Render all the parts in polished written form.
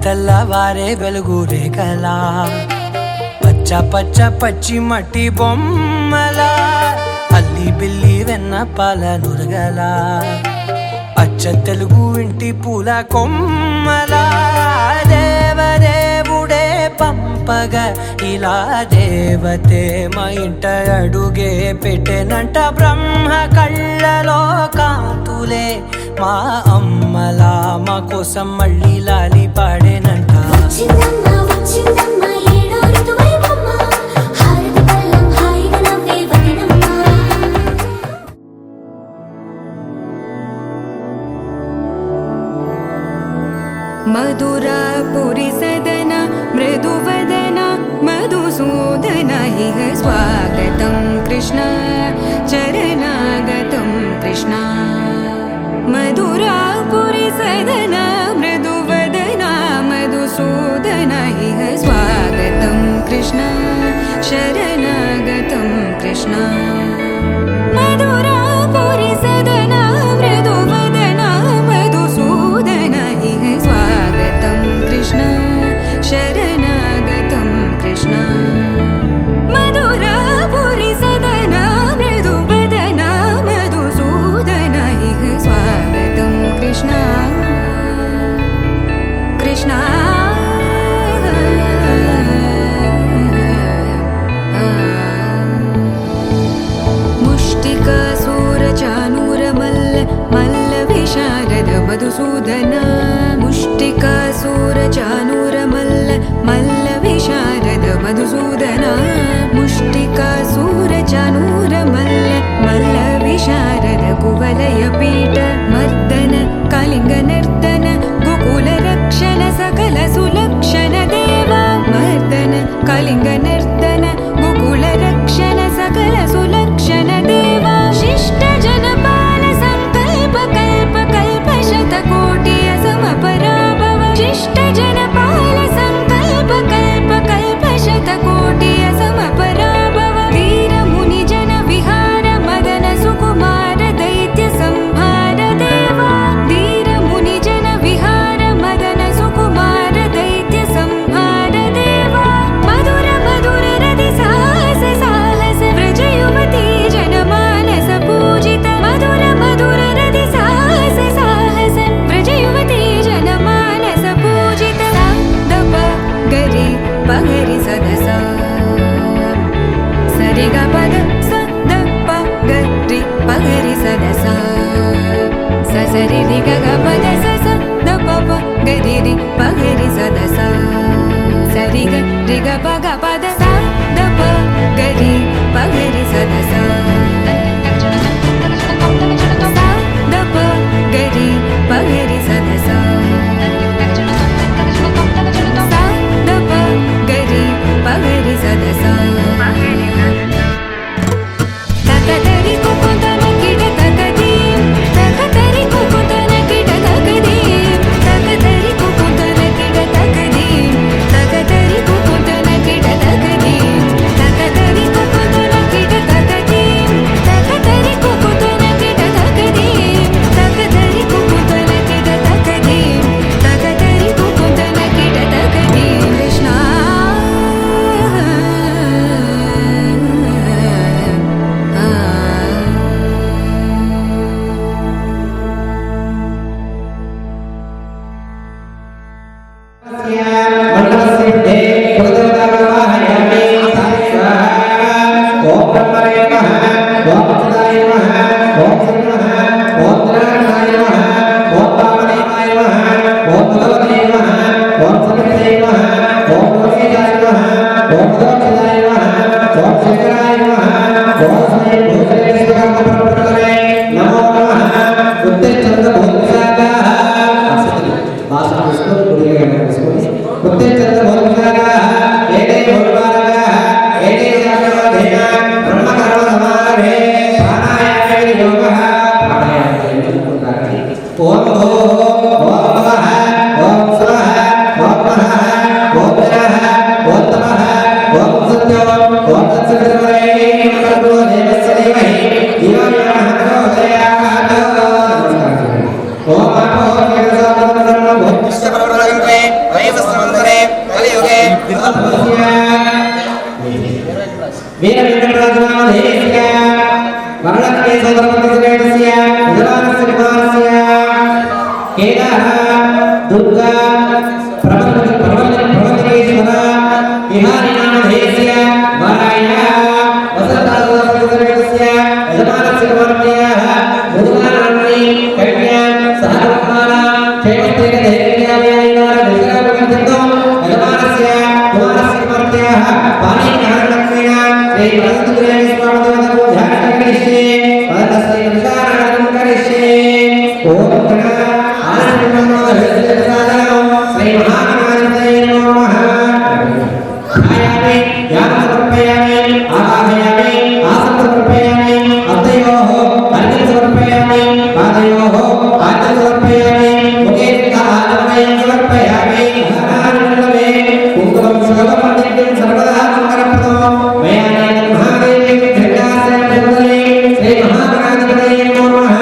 తెల్లవారే వెలుగు రేఖలా పచ్చ పచ్చ పచ్చి మట్టి బొమ్మలా అల్లి బిల్లి వెన్న పాల నురగలా అచ్చ తెలుగు ఇంటి పూల కొమ్మలా దేవదేవుడే పంపగా ఇలా దేవతే మా ఇంట అడుగే పెట్టెనంట బ్రహ్మ కళ్ళలో కాంతులే మా అమ్మలా మా కోసం మళ్ళీ లాలి పాడేనంట మధురాపురి సదన మృదువదన మధుసూదన ఇహ స్వాగతం కృష్ణ చరణాగతం కృష్ణ మధురాపురి సదన మృదువదన మధుసూదన ఇహ స్వాగతం కృష్ణ శరణాగతం కృష్ణ మధురాపురి సదన మృదువదన మధుసూదన ఇహ స్వాగతం కృష్ణ శరణాగతం కృష్ణ మధురాపురి సదన మృదువదన మధుసూదన ఇహ స్వాగతం కృష్ణ కృష్ణ ముష్టికాసూరచానూరమల్ల మల్ల విశారద మధుసూదన ముష్టికాసూరచానూరమల్ల మల్ల విశారద మధుసూదన ముష్టికాసూరచానూరమల్ల మల్ల విశారద కువలయ పీఠ మర్దన కళింగ నర్తన గోకుల రక్షణ సకల సులక్షణ దేవా మర్దన కళింగ నర్తన గోకుల రక్షణ సకల సులక్షణ దేవా శిష్ట జనపాల సంకల్ప కల్ప కల్ప శతకోటి అసమ పరాభవ శిష్ట జనపాల సంకల్ప కల్ప కల్ప శతకోటి అసమ పరాభవ వీర ముని జన విహార మదన సుకుమార దైత్య సంహార దేవా వీర ముని జన విహార మదన సుకుమార దైత్య సంహార దేవా మధుర మధుర రతి సాహస సాహస వ్రజ యువతి జనమానస పూజిత మధుర మధుర రతి సాహస సాహస వ్రజ యువతి జనమానస పూజిత దప గరి పగరి సదస సరిగ పద సదప గరి పగరి సదస ససరి రి గగ పద సస దప గరి రి పగరి సదస సరిగ రి గ పగ పద స దప గరి పగరి సదస దప గరి పగరి సదస దప గరి మండలసిద్ధే కులదేవతావాహయామి సాక్షాః ఓం బ్రహ్మణే నమః ఓం సదాయ నమః ఓం శ్రీ నమః ఓం త్రినాథాయ నమః ఓం వామదేవాయ నమః ఓం భగవతే నమః ఓం సవితే నమః ఓం లోకేశాయ నమః ఓం దోషదాయ నమః ఓం శంకరాయ నమః ఓం శ్రీ భూషణేశ్వర పరబ్రహ్మణే నమో నమః ఉత్తేజంద భూషాగాః భాష విష్ణు గుడిగా విష్ణుని ఉత్తేజంద భూషాగాః ఏదే భూర్వాగాః ఏదే శాస్త్రవధేన బ్రహ్మకర్మ సమారే ప్రాణాయామే యోగః ప్రాణాయామే యోగః ఓం ఓం నమః ఓం స్వః ఓం నమః ఓం జనః ఓం తమః ఓం సత్యం ఓం తత్సవితుర్వరే భర్గో దేవస్య ధీమహి ధియో యో నః ప్రచోదయాత్ ఓం ఆపో జగదానందనం భూమిష్ట పరమలంకే వైవస్వంతరే కలియుగే వీర వెంకటరాజనామధేయస్య వరలక్ష్మీ సోదరపతిశ్రేణస్య ఉదరానస్య కుమారస్య కేదార దుర్గా ప్రబంధకేశ్వర విహారీ నామధేయస్య వరాయ వసంతాసోదరపతిశ్రేణస్య యజమానస్య కుమార్తెయాః మృదులానామ్ని కన్యా సహకుమార క్షేమస్తేన ధైర్యాలయాయ దశరామకంతో యజమానస్య కుమారస్య కుమార్తెయాః పాణిగ్రహణలక్ష్మీణ శ్రీ వసంతగురేణ స్వామిదేవతకు ధ్యానం కరిష్యే పదస్య విచారణం కరిష్యే ఓం గణ ఆశ్రమం శ్రీ మహాగణాధిపతయే నమః ధ్యాయామి ధ్యానం సమర్పయామి ఆవాహయామి ఆసనం సమర్పయామి అద్దయోః అర్ఘ్యం సమర్పయామి పాదయోః ఆర్ఘ్యం సమర్పయామి ముఖే ఆచమయం సమర్పయామి ధారాణమే కుంకుమం శుభమంత్రిం సర్వదా మంగళప్రదం మయా నేతం మహాదేవి ఘంటాశ్రయముదలే శ్రీ మహాగణాధిపతయే నమః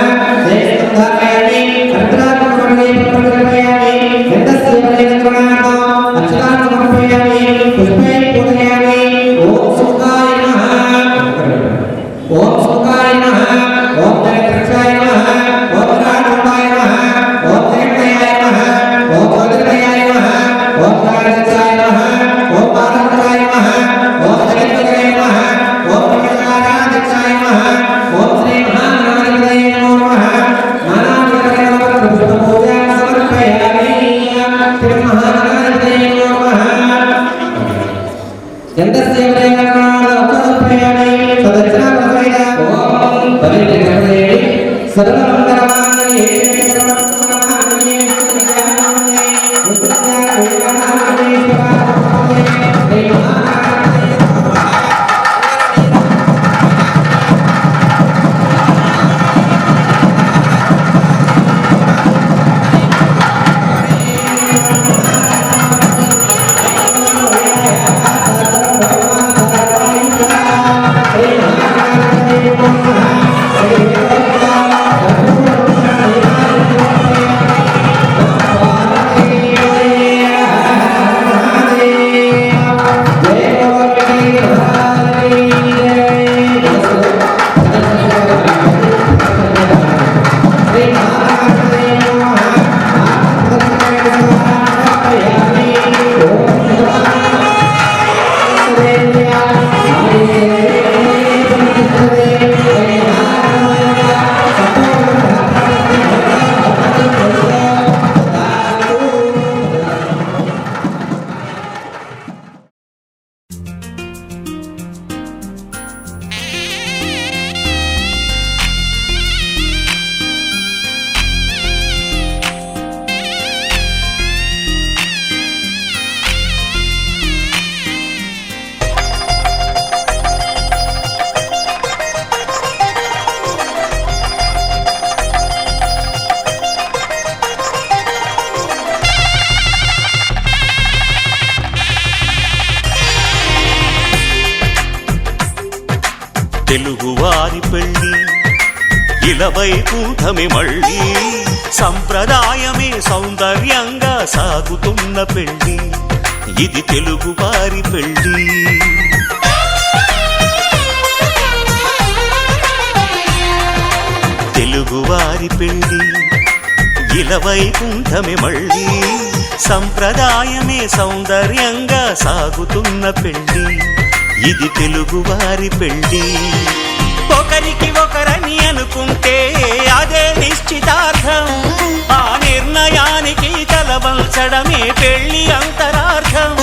శ్రేష్టం ధారయామి అర్ఘ్యాత్మకమణి సమర్పయామి ఘంటస్య పరిణతనాథం అక్షరాన్ సమర్పయామి పుష్పై పూజయామి ఓం సుఖాయ నమః ఓం సుఖాయ నమః ఓం జగద్రక్షాయ నమః ఓం రాఘవాయ నమః ఓం జగదయాయ నమః ఓం జ్యోతిర్మయాయ నమః ఓం కాళిదాయ నమః ఓం పాదకాయ నమః ఓం జగద్గురవే నమః ఓం మంగళారాధ్యాయ నమః ఓం శ్రీ మహాగణాధిపతయే నమః నానావిధ పుష్పపూజా సమర్పయామి శ్రీ మహాగణాధిపతయే నమః యంతస్య ప్రేరణాదోపయామి సదర్శనాపసైన ఓం పరిణికృతే సర్వమంగళమాంగళ్యే సర్వమంగళమాంగళ్యే శ్రీరామే ఉత్తరాయణాయ శ్రీ మహాగణాధిపతయే తెలుగువారి పెళ్ళి ఇలవైకుంఠమే మళ్ళీ సంప్రదాయమే సౌందర్యంగా సాగుతున్న పెళ్ళి ఇది తెలుగువారి పెళ్ళి. తెలుగువారి పెళ్ళి ఇలవైకుంఠమే మళ్ళీ సంప్రదాయమే సౌందర్యంగా సాగుతున్న పెళ్లి ఇది తెలుగువారి పెళ్లి ఒకరికి ఒకరని అనుకుంటే అదే నిశ్చితార్థం ఆ నిర్ణయానికి తలవంచడమే పెళ్లి అంతరార్థం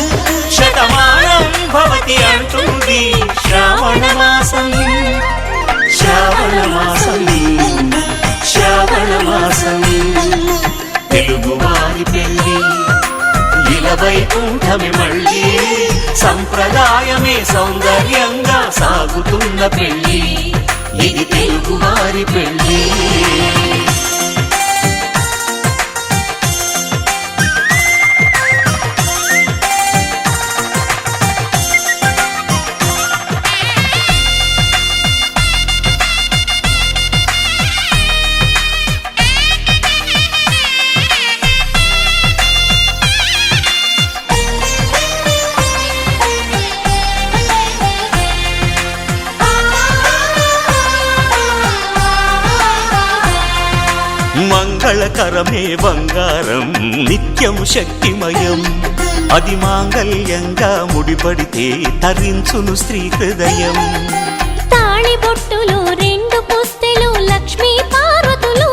శతమానం భవతి అంటుంది శ్రావణ మాసం శ్రావణ మాసం శ్రావణ మాసం తెలుగువారి పెళ్లి ఇలా వైకుంఠమే మళ్ళీ సంప్రదాయమే సౌందర్యంగా సాగుతున్న పెళ్లి ఇది తెలుగువారి పెళ్లి మంగళకరమే బంగారం నిత్యం శక్తిమయం అది మాంగళ్యంగా ముడిపడితే తరించును స్త్రీ హృదయం తాళిబొట్టులో రెండు పుస్తెలు లక్ష్మీ పార్వతులు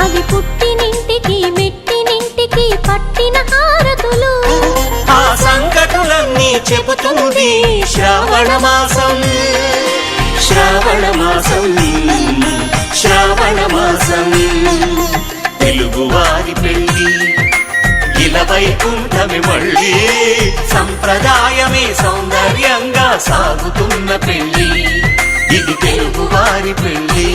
అవి పుట్టినింటికి మెట్టినింటికి పట్టిన హారతులు ఆ సంకటులన్నీ చెబుతుంది శ్రావణ మాసం శ్రావణ మాసం శ్రావణ మాసం తెలుగువారి పెళ్లి ఇలా వైకుంఠమే మళ్ళీ సంప్రదాయమే సౌందర్యంగా సాగుతున్న పెళ్లి ఇది తెలుగువారి పెళ్లి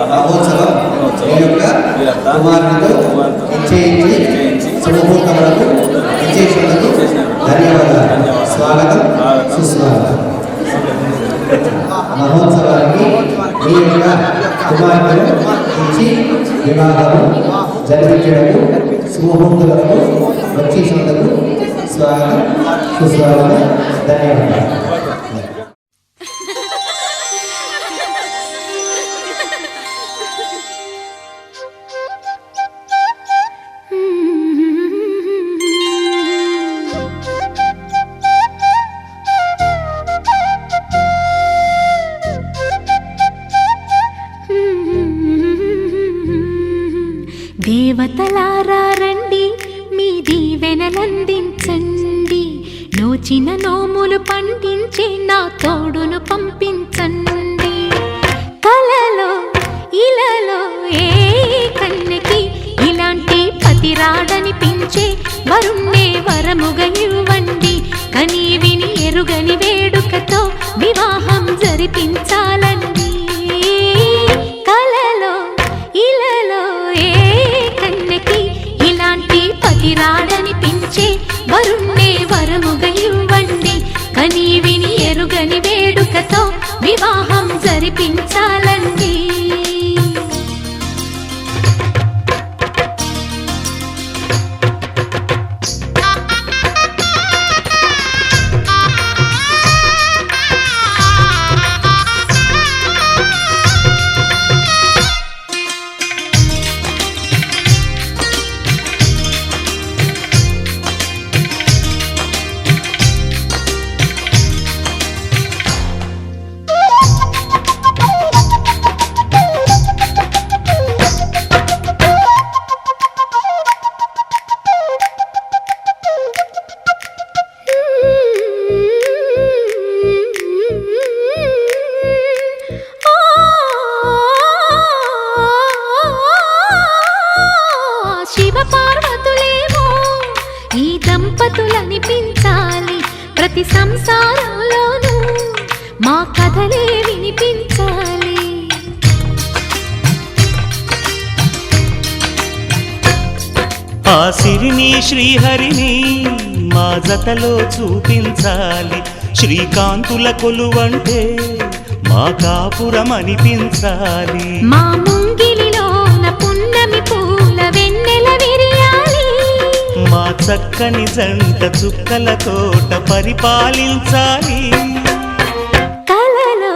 మహోత్సవం ఈ యొక్క కుమారునితో నిశ్చయించి శుభముహూర్తములకు నిశ్చయించినందుకు ధన్యవాదాలు. స్వాగతం సుస్వాగతం. మహోత్సవానికి మీ యొక్క కుమారులను ఇచ్చి వివాహము జరిపించడము శుభముహూర్తములకు వచ్చేసినందుకు స్వాగతం సుస్వాగతం. ధన్యవాదాలు. దేవతలారా రండి మీ దీవెనలందించండి నోచిన నోములు పండించే నా తోడును పంపించండి కలలో ఇలలో ఏ కన్నెకి ఇలాంటి పతిరాడనిపించే వరుణ్ణే వరముగా ఇవ్వండి కని విని ఎరుగని వేడుకతో వివాహం జరిపించాలండి కలలో ఇలలో ఏ కన్నెకి ఇలాంటి పతిరాడనిపించే వరుణ్ణే వరముగా ఇవ్వండి కని విని ఎరుగని వేడుకతో వివాహం జరిపించాలండి దంపతులనిపించాలి ప్రతి సంసారంలోనూ మా కథలే వినిపించాలి ఆ సిరిని శ్రీహరిని మా జతలో చూపించాలి శ్రీకాంతుల కొలువంటే మా కాపురం అనిపించాలి మా ముంగిలిలోన పున్నమి పూల వెన్నెల విరియాలి మా చక్కని జంట చుక్కల తోట పరిపాలించాలి కలలో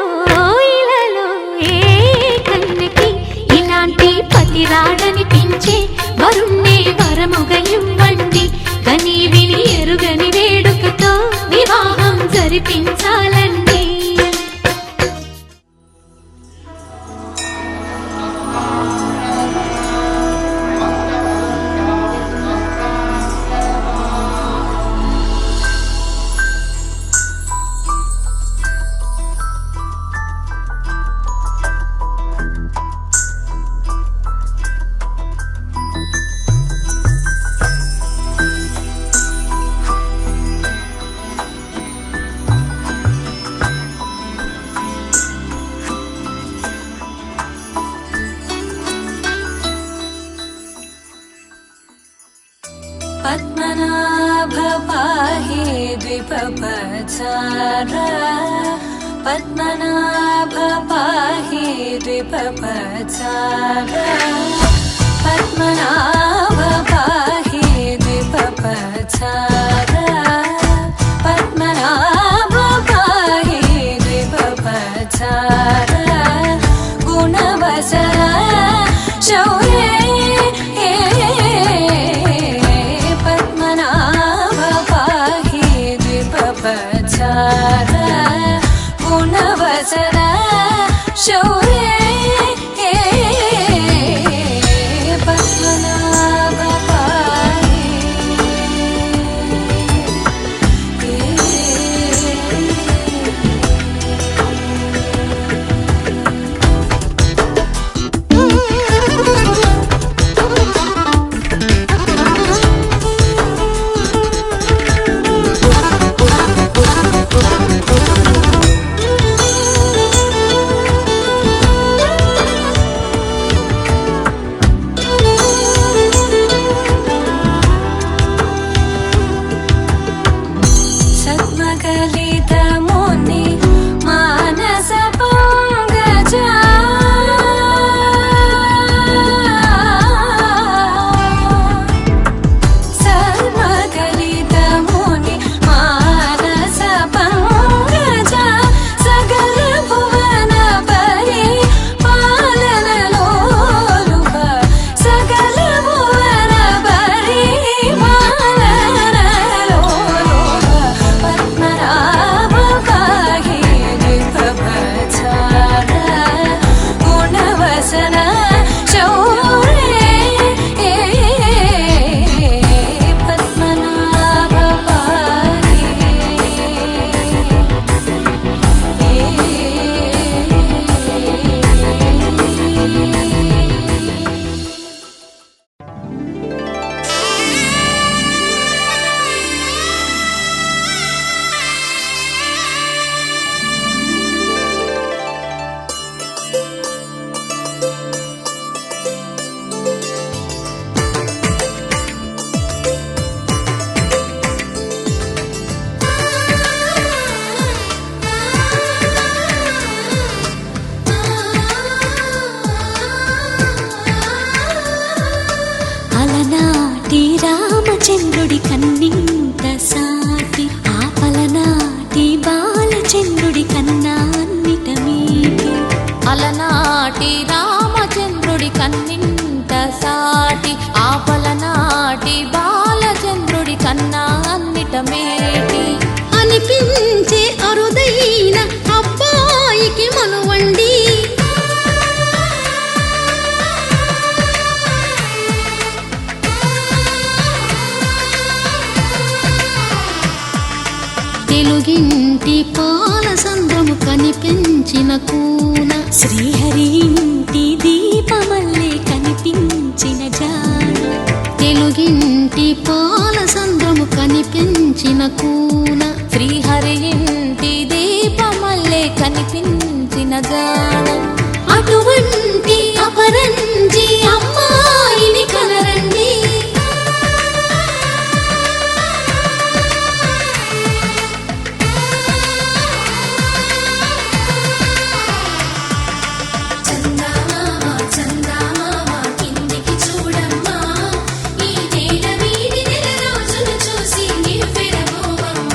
మరిపించాలండి. పద్మనాభ పాహి ద్విపపచార పద్మనాభ పాహి ద్విపపచార పద్మనాభ పాహి ద్విపపచార పద్మనాభ పాహి ద్విపపచార గుణవసర శౌర్య గుణవసర శౌర్య పద్మనాభ పాహి రామచంద్రుడి కన్నింత సాటి ఆపలనాటి బాలచంద్రుడి కన్నా అన్నిట మీటి అలనాటి రామచంద్రుడి కన్నింత సాటి ఆపలనాటి బాలచంద్రుడి కన్నా అన్నిట మేటి అనిపించే అరుదైన అబ్బాయికి మనువండి తెలుగింటి పాల సంద్రము కనిపించిన కూన శ్రీహరి ఇంటి దీపమల్లే కనిపించిన జాడ తెలుగింటి పాల సంద్రము కనిపించిన కూన శ్రీహరి ఇంటి దీపమల్లే కనిపించిన జాడ అటువంటి అపరంజి అమ్మాయిని కనరండి ఈ నేల వీడి నెల రోజులు చూసి నివ్వెరబోవమ్మ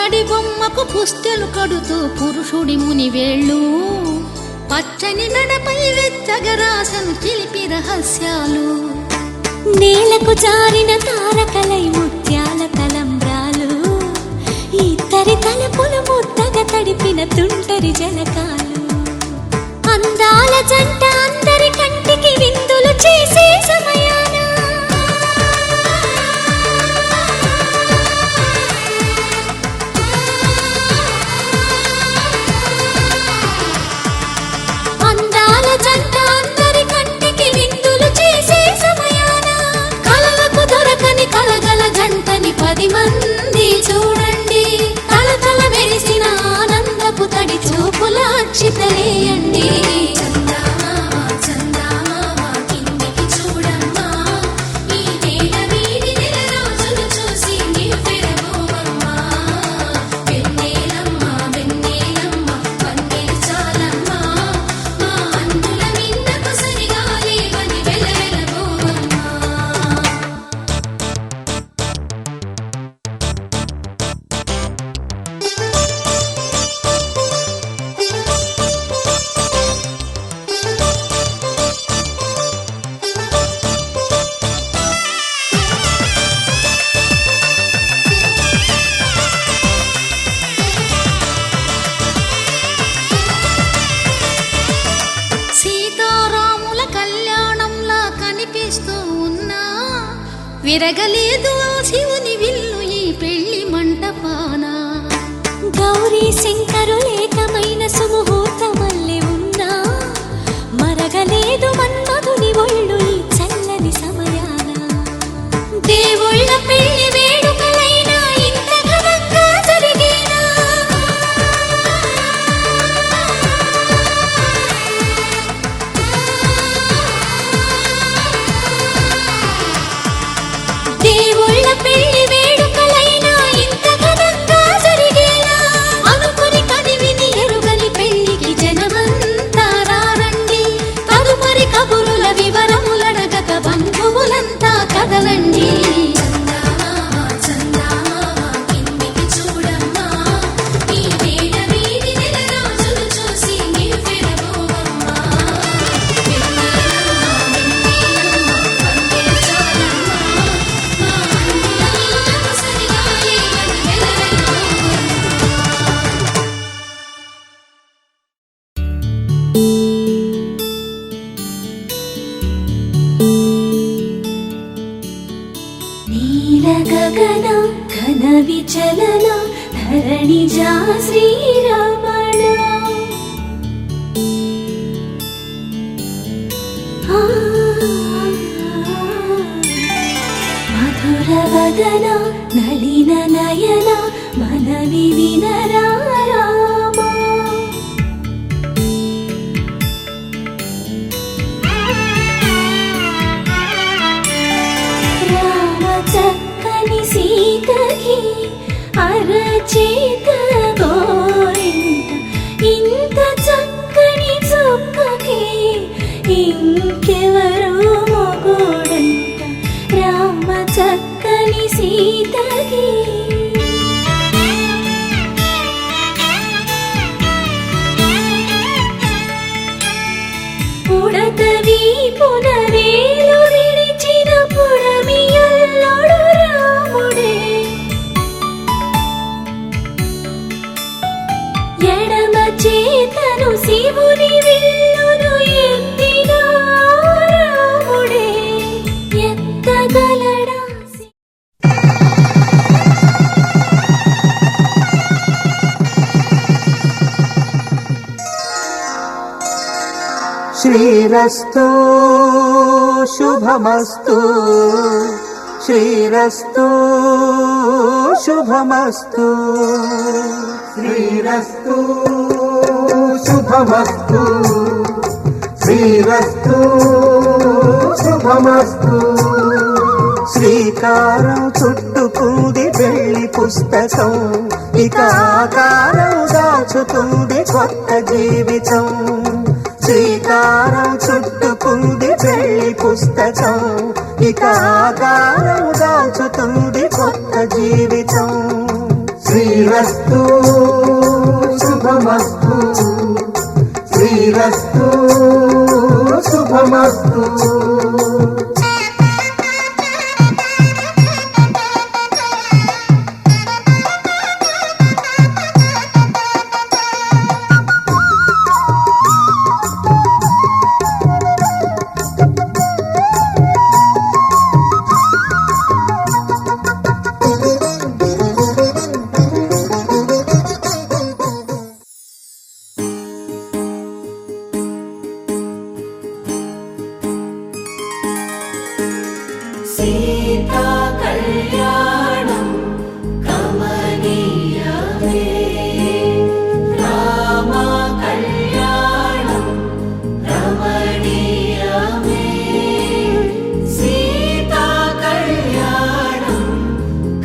పుత్తడి బొమ్మకు పుస్తెలు కడుతూ పురుషుడి ముని వేళ్ళు పచ్చని నడపై వెచ్చగరాసను చిలిపి రహస్యాలు నేలకు జారిన తారకలై ముత్యాల తలంబ్రాలు ఇద్దరి తలపులు ముద్దగా తడిపిన తుంటరి జలకాలు అందాల జంట అందరి కంటికి విందులు చేసే సమయాన అందాల జంట అందరి కంటికి విందులు చేసే సమయాన కలలకు దొరకని కలగల జంటని 10 మంది చూడండి తలతల మెరిసిన ఆనందపు తడి చూపుల అక్షితలేయండి విరగలేదు ఆ శివుని విల్లు ఈ పెళ్లి మంటపాన గౌరీ శంకరులేకమైన సుముహూర్తమల్లె ఉన్నా మరగలేదు మన్మధుని ఒళ్ళు ఈ చల్లని సమయాన దేవుళ్ళ పెళ్లి వేడుకలైనా ఇంత ఘనంగా జరిగేనా దేవుళ్ళ పెళ్లి వేడుకలైనా ఇంత ఘనంగా జరిగేలా అనుకుని కదివిని ఎరుగని పెళ్లికి జనమంతా రారండి తదుపరి కబురుల వివరములడగక బంధువులంతా కదలండి గగన ఘన విచలన ధరణిజా శ్రీరమణ మధుర వదన నళిన నయన మనవి వినరా రామా సీతకి అరచేత గోరింట ఇంత చక్కని చుక్కకి ఇంకెవరో మొగుడంట రామ చక్కని సీతకి పుడత వీపున వేలు విడిచిన పుడమియల్లోడు రాముడే ఎడమ చేతను శివుని విల్లును ఎత్తిన రాముడే ఎత్తగలడా శ్రీరస్తు శుభమస్తు శ్రీరస్తు శుభమస్తు శ్రీరస్తు శుభమస్తు శ్రీరస్తు శుభమస్తు శ్రీకారం చుట్టుకుంది పెళ్లి పుస్తకం ఇక ఆకారం దాచుతుంది కొత్త జీవితం శ్రీకారం చుట్టుకుంది పెళ్లి పుస్తకం ఇక ఆకారం దాచుతుంది కొత్త జీవితం శ్రీరస్తు శుభమస్తు శ్రీరస్తు శుభమస్తు సీతా కళ్యాణం కమనీయమే రామ కళ్యాణం రమణీయమే సీతా కళ్యాణం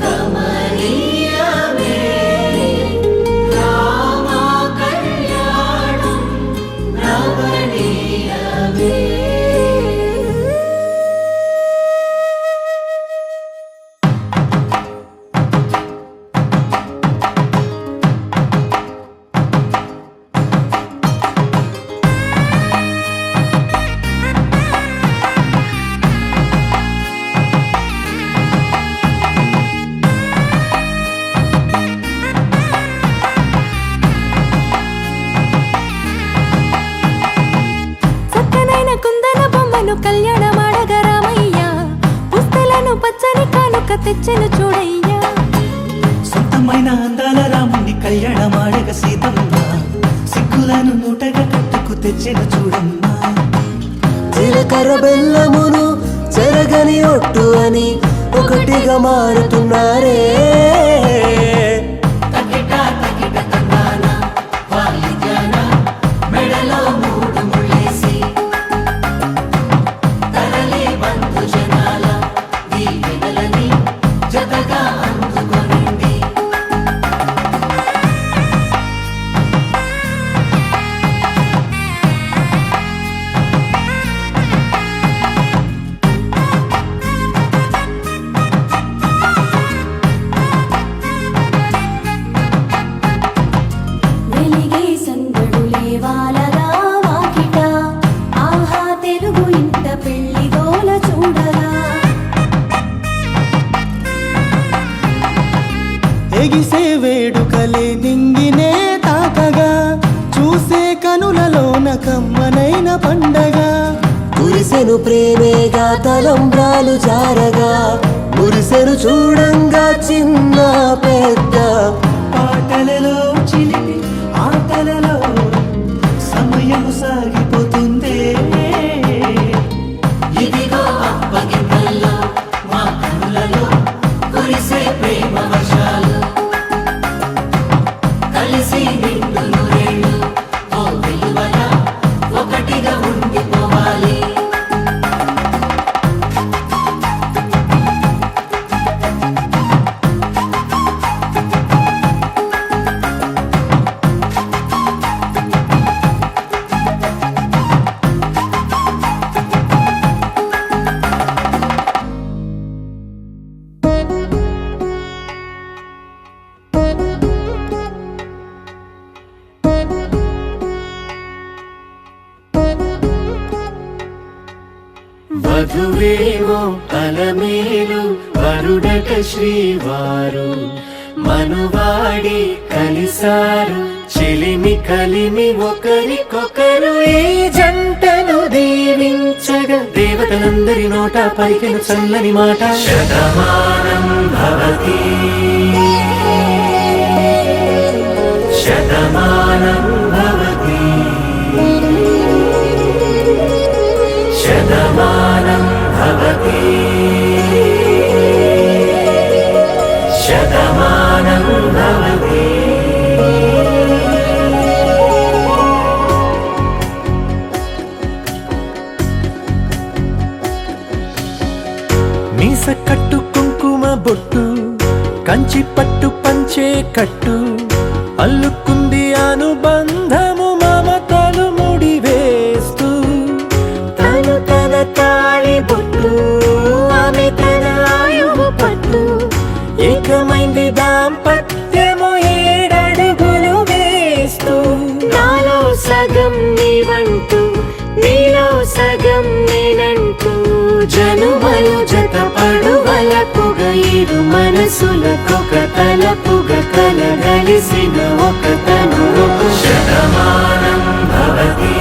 కమనీయమే రామ కళ్యాణం రమణీయమే. చక్కనైన కుందన బొమ్మను కళ్యాణమాడగ రామయ్య పుస్తలను పచ్చని కానుక తెచ్చెను చూడయ్యా సొంతమైన అందాల రాముని కళ్యాణమాడగ సీతమ్మ సిగ్గులను మూటగా కట్టుకు తెచ్చిన చూడమ్మా. జీలకర్ర బెల్లమును చెరగని ఒట్టు అని ఒకటిగా మారుతున్నారే తకిట తకిట తందాన వాయిద్యాన మెడలో మూడు ముళ్ళేసి తరలి బంధు జనాల దీవెనలని జతగా అందుకొనింది. వెలిగే సందడులే వాలగా వాకిట ఆహా తెలుగు ఇంత పెళ్లి గోల చూడగా ఎగిసే వేడుకలే నింగినే తాకగా చూసే కనులలోన కమ్మనైన పండగ కురిసెను ప్రేమేగా తలంబ్రాలు జారగా మురిసెను చూడంగా చిన్న పెద్ద పాటలలో చిలిపి ఆటలలో సమయము సాగిపోతుందే. ఇదిగో అప్పగింతల్లో మా కనులలో కురిసే ప్రేమ వర్షాలు కలిసి నిండు నూరేళ్ళు ఓ విలువల ఒకటిగా ఉండిపోవాలి. వధువేమో అలమేలు వరుడట శ్రీవారు మనువాడి కలిసారు చెలిమి కలిమి ఒకరికొకరు ఈ జంటను దీవించగా దేవతలందరి నోట పలికిన చల్లని మాట శతమానం భవతి శతమానం భవతి శతమానం భవతి శతమానం భవతి. మీస కట్టు కుంకుమ బొట్టు కంచి పట్టు పంచే కట్టు అల్లుకుంది అనుబంధము మమతలు ముడివేస్తూ తను తన తాళి బొట్టు ఆమె తన ఆయువు పట్టు ఏకమైంది దాంపత్యము జనుమలు జతపడు వలపుగ ఇరు మనసులకొక తలపుగ కలగలిసిన ఒక తను శతమానం భవతి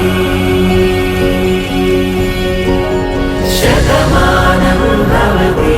శతమానం భవతి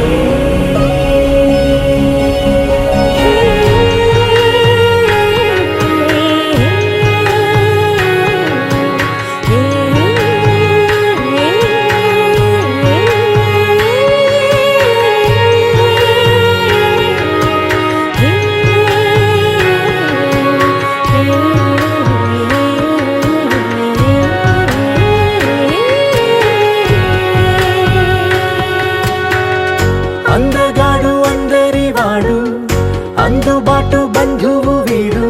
అందగాడు అందరివాడు అందుబాటు బంధువు వీడు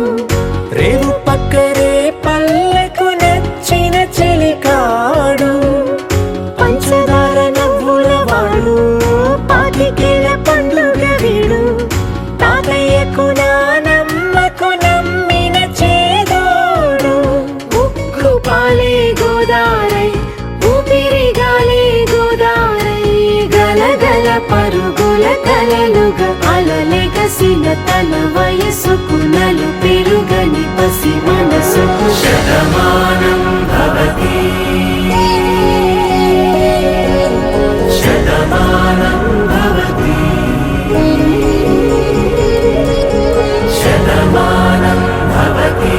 రేవు పక్కరే పల్లెకు నచ్చిన చెలికాడు పంచదార నవ్వుల వాడు పాతికేల పండుగ వీడు తాతయ్యకు నానమ్మకు నమ్మిన చేదోడు ఉక్కు పాలే గోదారై ఊపిరిగాలే గోదారై గలగల పరుగుల కలలుగా అలలెగసిన తన వయసుకు నలు పెరుగని పసి మనసుకు శతమానం భవతి శతమానం భవతి శతమానం భవతి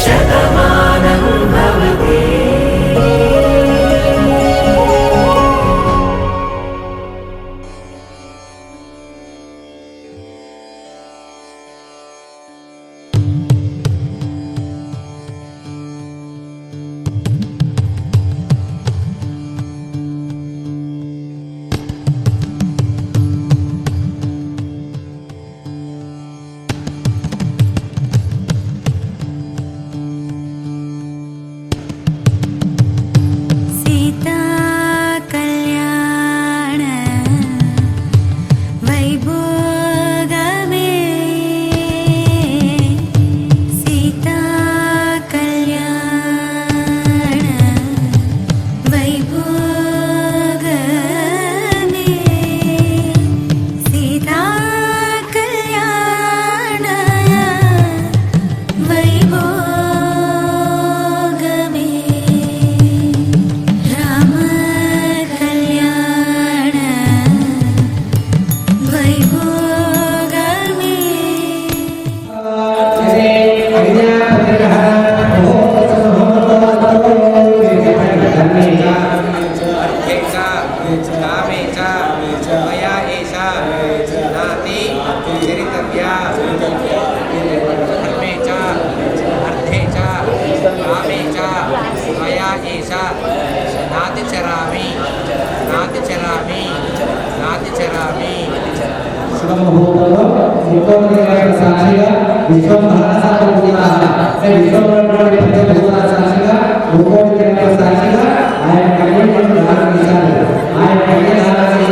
శతమానం భవతి సీతా కళ్యాణ వైభోగమే సీతా కళ్యాణ వైభోగమే సీతా కళ్యాణ వైభోగమే రామ కళ్యాణ వైభోగమే శుభముహూర్తంలో విశ్వోదయ సాక్షిగా విశ్వం సాక్షిగా ముక్కోటి సాక్షిగా ఆయన కళ్యాణం ప్రారంభించారు ఆయన కళ్యాణం ఆయన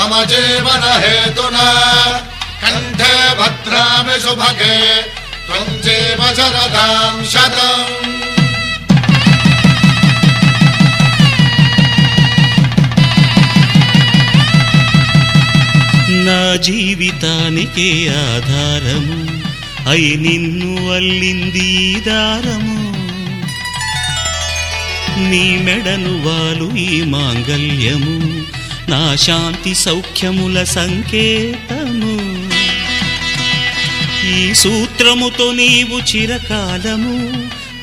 मम जीवन हेतुना कंठे भद्रामि शुभगे त्वं जीव शरदां शतम् నా జీవితానికే ఆధారము అయి నిన్ను అల్లింది దారము నీ మెడను వాలు ఈ మాంగల్యము నా శాంతి సౌఖ్యముల సంకేతము ఈ సూత్రముతో నీవు చిరకాలము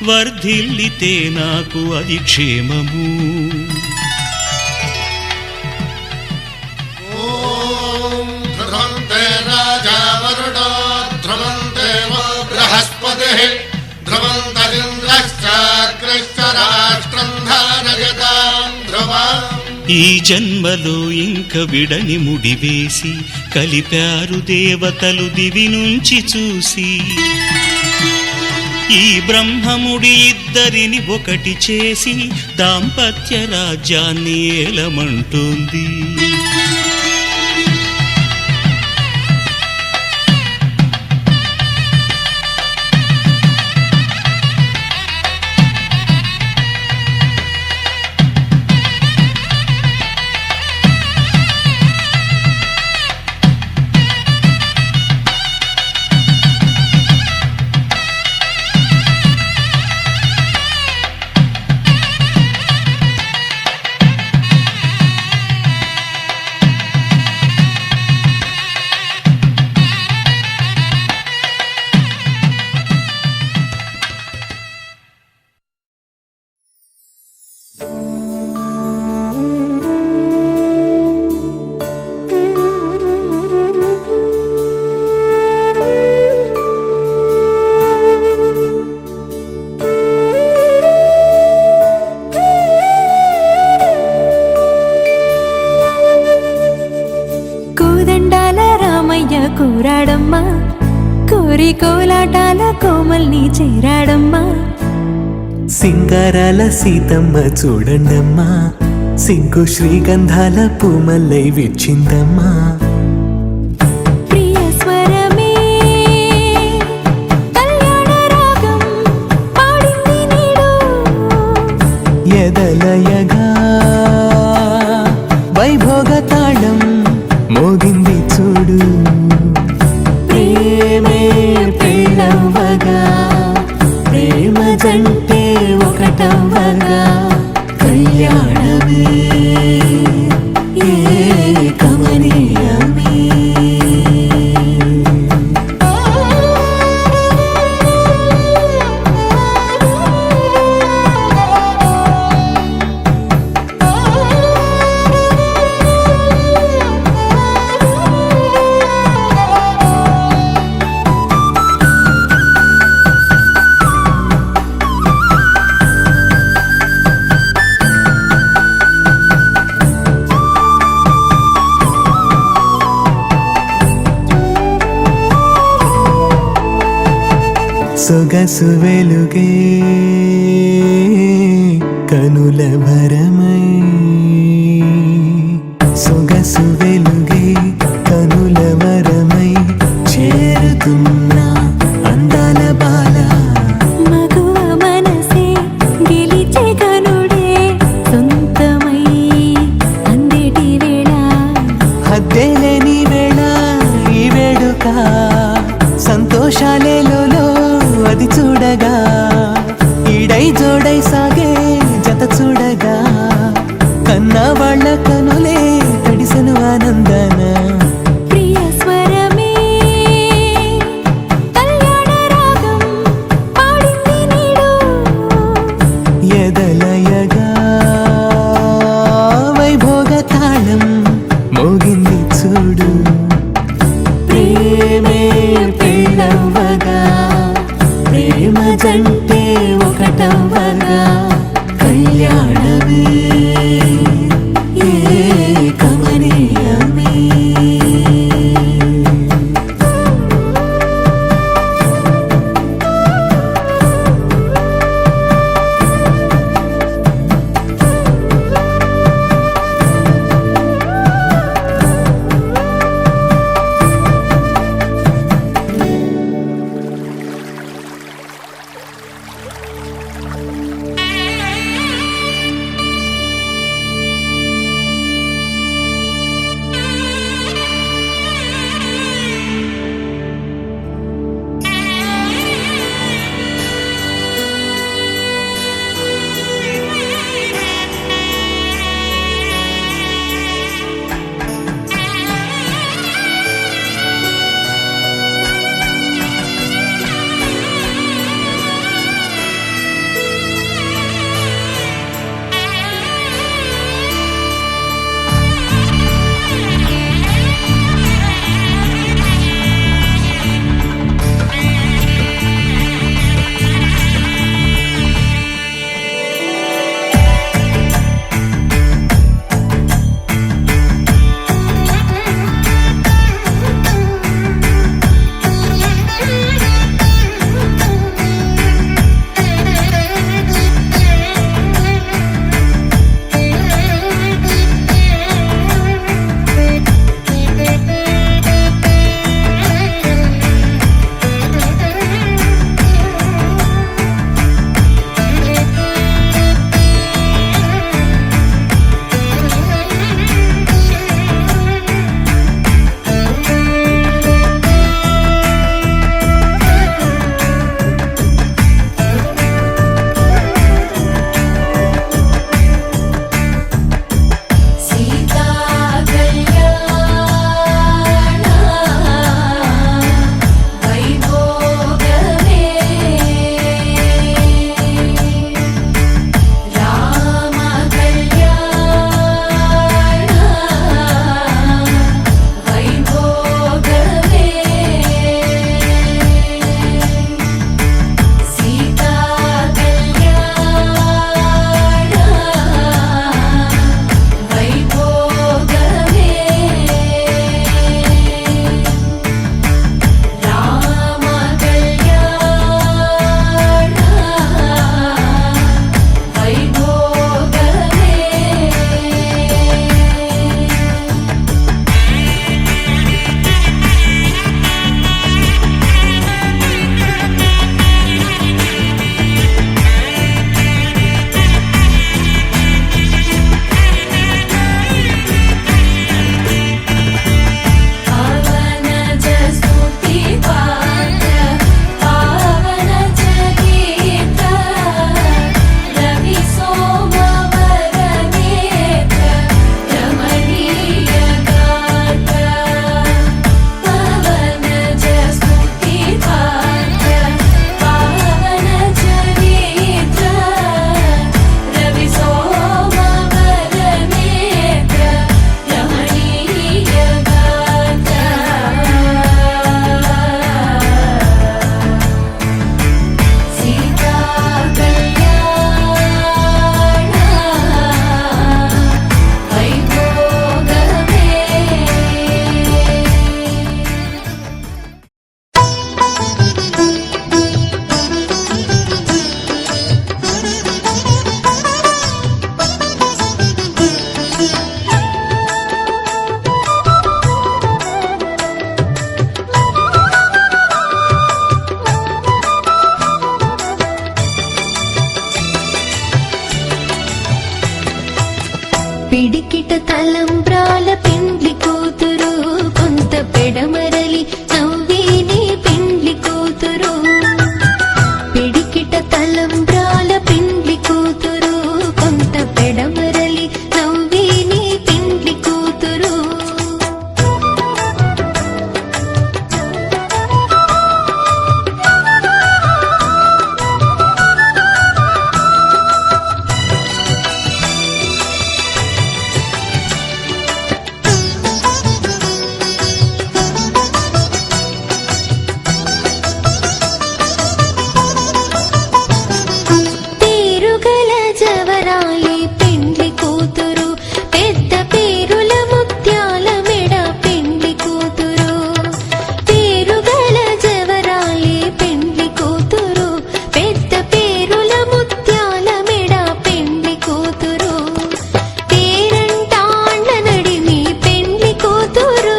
వర్ధిల్లితే నాకు అది క్షేమము ఈ జన్మలో ఇంక విడని ముడివేసి కలిపారు దేవతలు దివి నుంచి చూసి ఈ బ్రహ్మముడి ఇద్దరిని ఒకటి చేసి దాంపత్య రాజ్యాన్ని ఏలమంటోంది కూరాడమ్మా కోరి కోలాటాల కోమల్ని చేరాడమ్మా సింగారాల సీతమ్మ చూడండమ్మా సిగ్గు శ్రీగంధాల పూమల్లై విచ్చిందమ్మా ప్రియ స్వరమే కళ్యాణ రాగం పాడింది నీడు ఎదలయగా వైభోగ తాళం మోగింది చూడు ప్రేమే పెళ్ళవ్వగా ప్రేమ జంటే ఒకటవ్వగా కళ్యాణమే కమనీయమే సొగసు వెలుగే కనుల భరమై సొగసు వెలుగే కనుల వరమై చేరుతున్న అందాల బాల మగువ మనసే గెలిచే కనుడే సొంతమై అందేటి వేళ హద్దేలేని వేళ ఈ వేడుక సంతోషాలేలో అది చూడగా ఈడై జోడై సాగే జత చూడగా కన్నా వాళ్ళ కనులే తడిసెను ఆనందన ప్రియ స్వరమే కళ్యాణ రాగం పాడింది నీడు ఎదలయగా వైభోగ తాళం మోగింది చూడు ప్రేమే పెళ్ళవ్వగా ప్రేమ జంట పిడికిట తలంబ్రాల పెండ్లి కూతురు కొంత పెడమరలి నవ్వేని పెండ్లి కూతురు పిడికిట తలంబ్రాల పెండ్లి కూతురు కొంత పెడమరలి నవ్వేని పెండ్లి కూతురు పేరుగల జవరాలి పెండ్లి కూతురు పెద్ద పేరుల ముత్యాల మెడ పెండ్లి కూతురు పేరుగల జవరాలి పెండ్లి కూతురు పెద్ద పేరుల ముత్యాల మెడ పెండ్లి కూతురు పేరంటాండ్ల నడిమి పెండ్లి కూతురు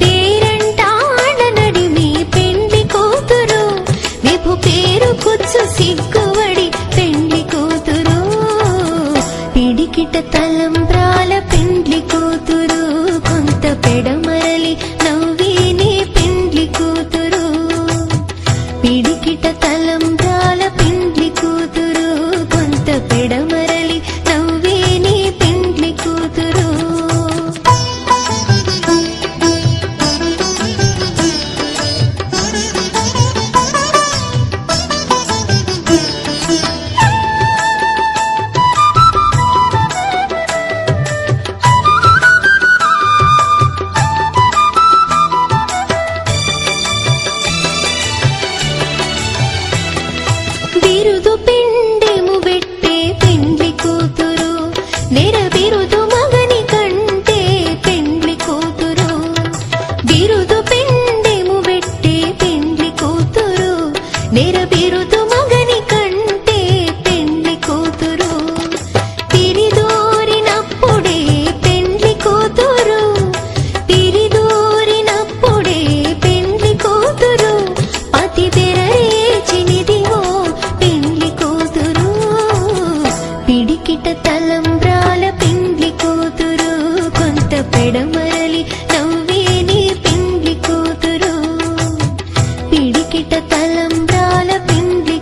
పేరంటాండ్ల నడిమి పెండ్లి కూతురు విభు పేరు కుచ్చు సిగ్గువడి పెండ్లి కూతురు పిడికిట తలంబ్రాల పెండ్లి కూతురు కొంత పెడమరలి నవ్వేని పెండ్లి కూతురు పిడికిట తలంబ్రాల పెండ్లి కూతురు కొంత పెడమరలి నవ్వేని పెండ్లి కూతురు బిరుదు పిండెము పెట్టే పెండ్లి కూతురు నెర బిరుదు మగని కంటే పెండ్లి కూతురు బిరుదు పిండెము పెట్టే పెండ్లి కూతురు నెర బిరుదు మగని కంటే పెండ్లి కూతురు తిరిదోరినప్పుడే పెండ్లి కూతురు తిరిదోరినప్పుడే పెండ్లి కూతురు పతి బెరరేచినిదివో పెండ్లి కూతురు పిడికిట తలంబ్రాల పెండ్లి కూతురు కొంత పెడమరలి నవ్వేని పెండ్లి కూతురు పిడికిట తలంబ్రాల పెండ్లి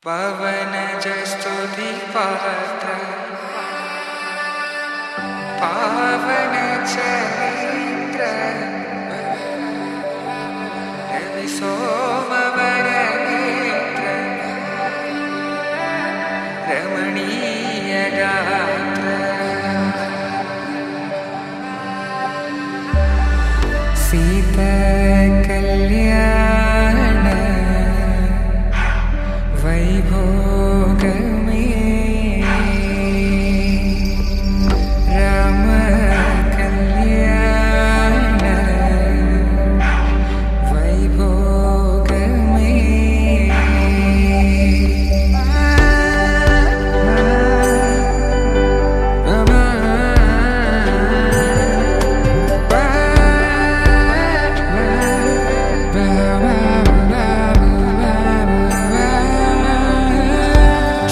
పవనజస్తుతి పాత్ర పావన చరిత్ర రవి సోమవర నేత్ర రమణీయ గాత్ర సీత కళ్యాణ వైభోగమే రామ కళ్యాణ వైభోగమే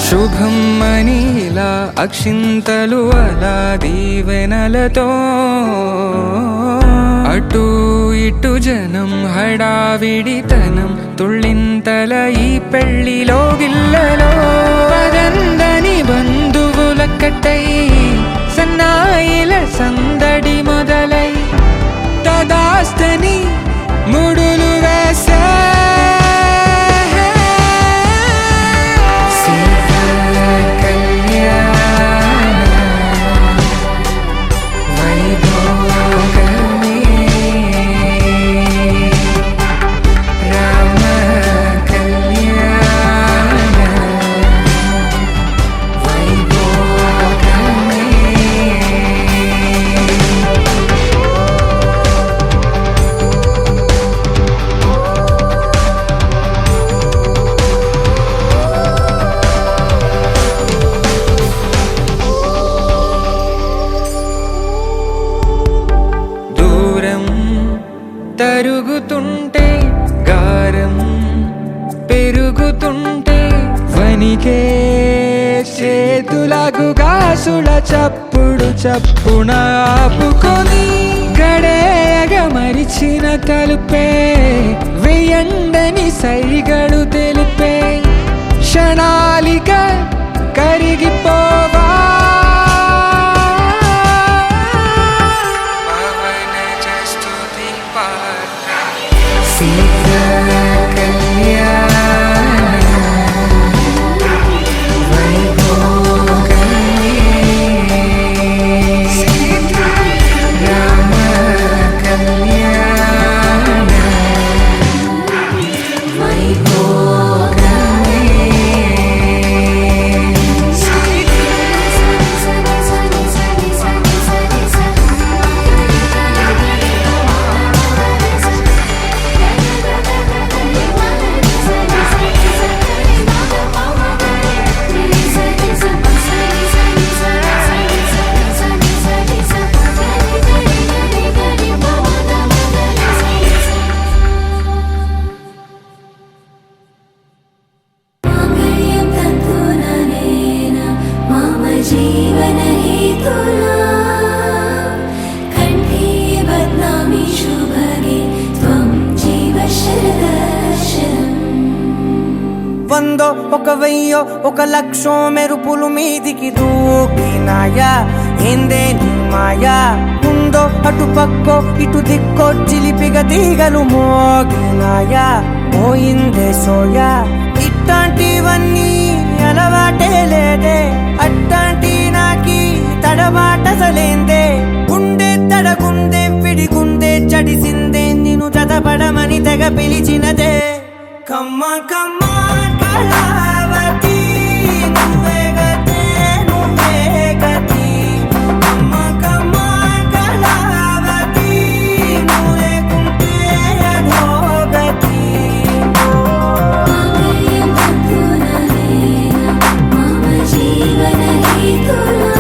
శుభం మనీలా అక్షింతలు అలా దీవెనలతో అటు ఇటు జనం హడావిడితనం తుళ్ళింతల ఈ పెళ్లిలో గిల్లలో పదందని బంధువులక్కటై సన్నాయిల సందడి మొదలై తదాస్తని ముడులు వేసే తరుగుతుంటే గారం పెరుగుతుంటే వనికే చేతులకు గాసుల చప్పుడు చప్పున ఆపుకొని గడేయగ మరిచిన తలుపే వెయ్యండని సైగడు తెలిపే క్షణాలిక కరిగిపోవా వందో ఒక వెయ్యో ఒక లక్షో మెరుపులు మీదికి దూకినాయా ఏందే నీ మాయా ఉందో అటు పక్కో ఇటు దిక్కో చిలిపిగ తీగలు మోగినాయా పోయిందే సోయా ఇట్లాంటివన్నీ అలవాటే లేదే అట్లాంటి నాకి తడబాటసలేందే గుండె తడగుందే విడిగుందే చడిసిందే నిన్ను చదపడమని తెగ పిలిచినదే కమ్మ కమ్మ కళావతి నువ్వే గతే నువ్వే గతి కమ్మ కమ్మ కళావతి నువ్వే కుంటే అధోగతి మమ జీవన హేతునా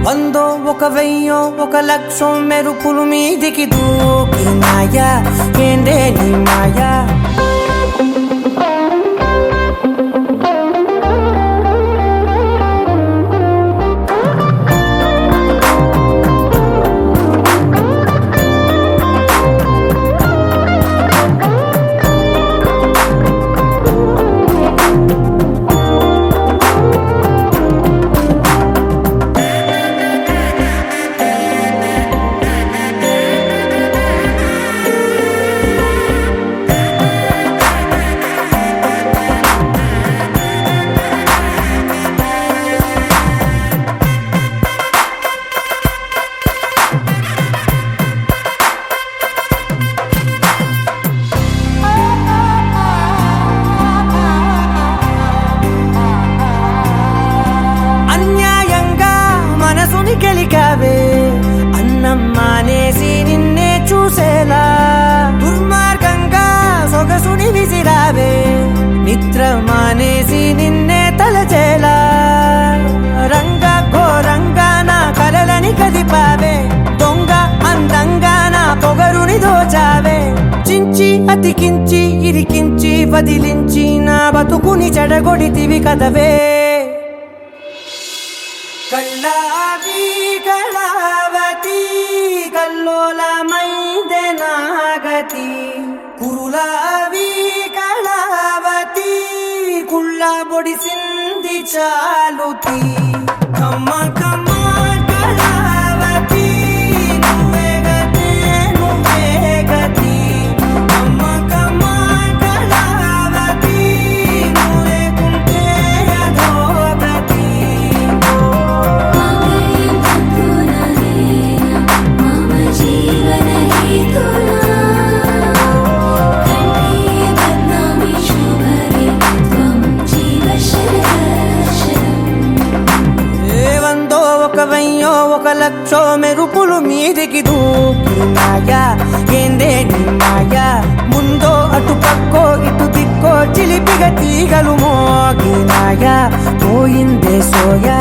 వందో ఒక వెయ్యో ఒక లక్షో మెరుపులు మీదికి దూకినాయా ఏందే నీ మాయా నిద్ర మానేసి నిన్నే తలచేలా రంగా ఘోరంగా నా కలలని కదిపావే దొంగ అందంగా నా పొగరుని దోచావే చించి అతికించి ఇరికించి వదిలించి నా బతుకుని చెడగొడితివి కదవే కళ్ళావి కళావతి కల్లోలమైందే నాగతి కురులావి కళావతి కుళ్ళ బొడిసింది చాలుతి కమ్మ కమ్మ కళావతి నువ్వే గతే నువ్వే గతి కమ్మ కమ్మ కళావతి నువ్వే కుంటే అధోగతి మమ జీవన హేతునా కంఠే బద్నామి శుభగే త్వం జీవ శరదర్శనం ఏవందో ఒక వెయ్యో ఒక లక్షో మెరుపులు మీదికి దూకినాయా ఏందే నీ మాయా ముందో అటు పక్కో ఇటు దిక్కో చిలిపిగ తీగలు మోగినాయా పోయిందే సోయా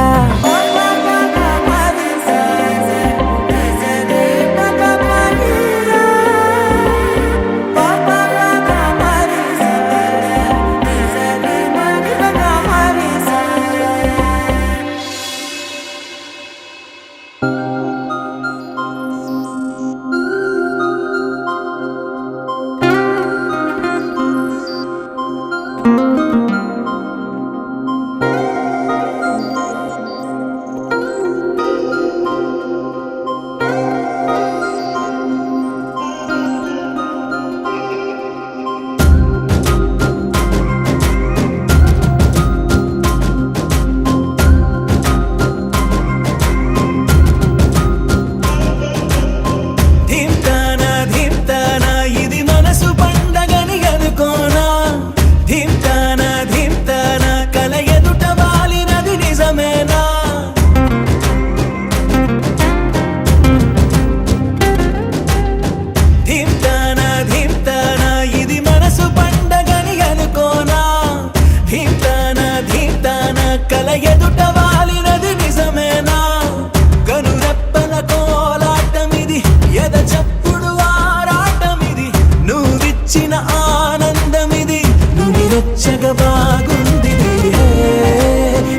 బాగుంది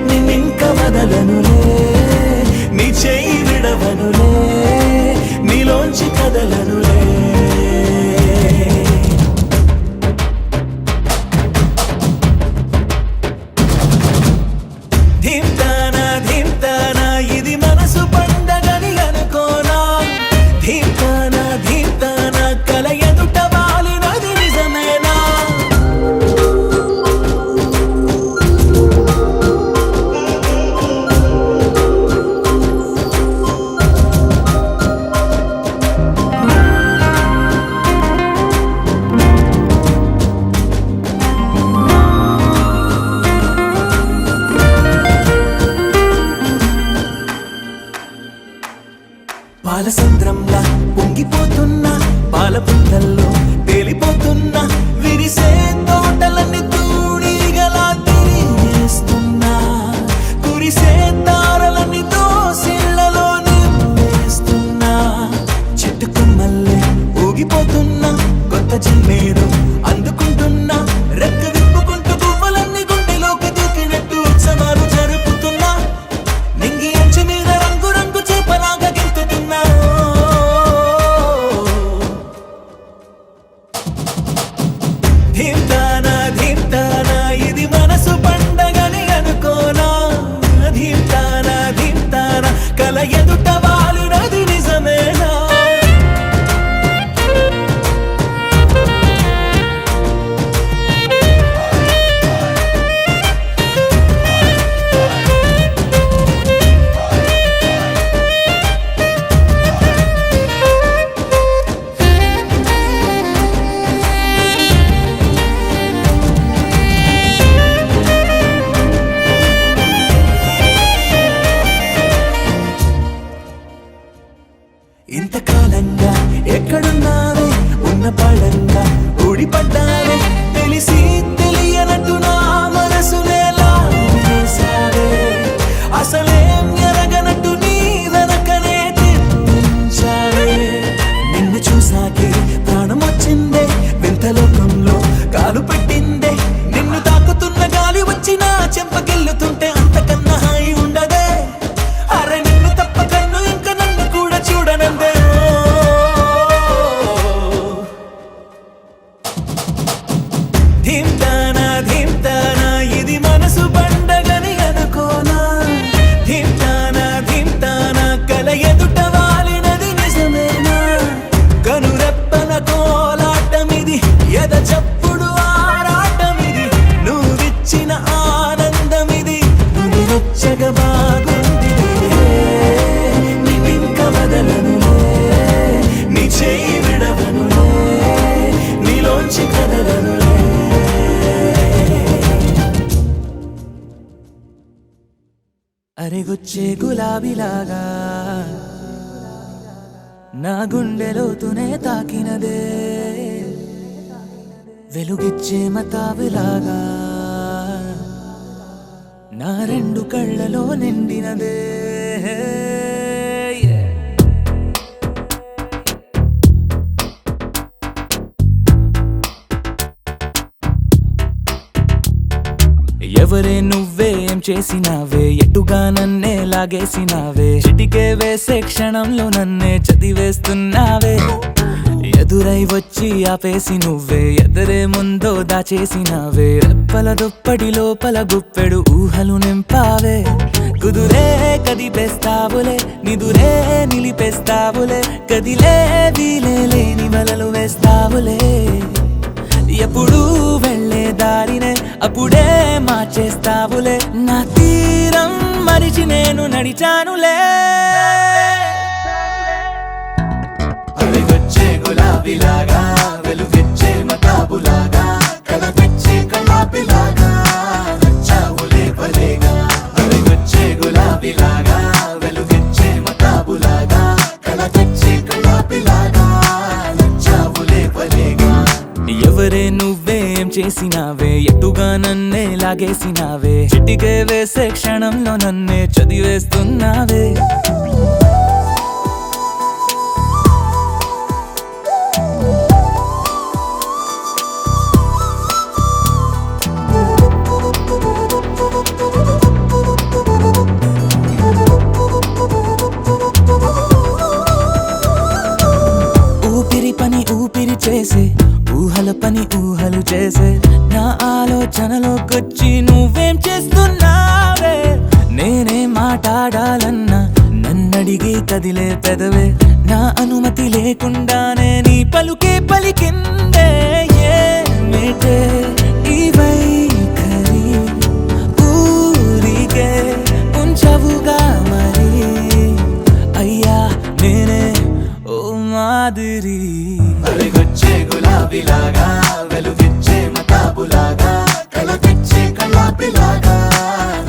నిన్నింక వదలనులే నీ చెయ్యి విడవనులే నీలోంచి కదలనులే ధీమ్తానా ధీమ్తానా ఇది మనసు పండగని అనుకోనా ధీమ్తానా ధీమ్తానా కల ఎదుట వాలినది నిజమేనా పాలసంద్రంలా పొంగిపోతున్నా పాల పుంతల్లో తేలిపోతున్నా విరిసే తోటలన్నీ తూడిగలా తిరిగేస్తున్నా కురిసే తారలన్నీ దోసిళ్లలో నింపేస్తున్నా చెట్టు కొమ్మల్లే ఊగిపోతున్నా కొత్త జన్మేదో అందుకుంటున్నా రెక్క విప్పుకుంటూ పువ్వులన్నీ గుండెలోకి దూకినట్టు ఉత్సవాలు జరుపుతున్నా నింగి అంచు మీద రంగు రంగు చూపలాగా గెంతుతున్నా ధీమ్తానా ధీమ్తానా ఇది మనసు పండగని అనుకోనా ధీమ్తానా ధీమ్తానా కల ఎదుట వాలినది నిజమేనా ఇంతకాలంగా ఎక్కడున్నావే ఉన్న పడంగా ఊడిపడ్డావే తెలిసి తెలియనట్టు నా వెలుగొచ్చే గులాబీలాగా నా గుండెలోతునే తాకినదే వెలుగిచ్చే మతాబులాగా నా రెండు కళ్ళలో నిండినదే ఎవరే నువ్వేం చేసినావే ఎటుగా నన్నే లాగేసినావే చిటికే వేసే క్షణంలో నన్నే చదివేస్తున్నావే ఎదురై వచ్చి ఆపేసి నువ్వే ఎదరే ముందో దాచేసినావే రెప్పల దుప్పటి లోపల గుప్పెడు ఊహలు నింపావే కుదురే కదిపేస్తావులే నిదురే నిలిపేస్తావులే కదిలే వీలే లేని వలలు వేస్తావులే ఎప్పుడు వెళ్ళే దారినే అప్పుడే మార్చేస్తావులే నా తీరం మరిచి నేను నడిచానులే వెలుగొచ్చే గులాబీలాగా వెలుగొచ్చే మతాబులాగా కలగొచ్చే కలాపిలాగా నచ్చావులే భలేగా వెలుగొచ్చే గులాబీలాగా వెలుగొచ్చే మతాబులాగా కలగొచ్చే కలాపిలాగా నచ్చావులే భలేగా ఎవరే నువ్వేం చేసినావే ఎటుగా నన్నే లాగేసినావే చిటికే వేసే క్షణంలో నన్నే చదివేస్తున్నావే ఊపిరి పని ఊపిరి చేసే ఊహల పని ఊహలు చేసే నా ఆలోచనలోకొచ్చి నువ్వేం చేస్తున్నావే నేనే మాట్లాడాలన్నా నన్నడిగి కదిలే పెదవే నా అనుమతి లేకుండానే నీ పలుకే పలికిందే ఏమిటే ఈ వైఖరి ఊరికే ఉంచవుగా మరి అయ్యా నేనే ఓ మాదిరి వెలుగొచ్చే గులాబీలాగా వెలుగిచ్చే మతాబులాగా కలగొచ్చే కలాపిలాగా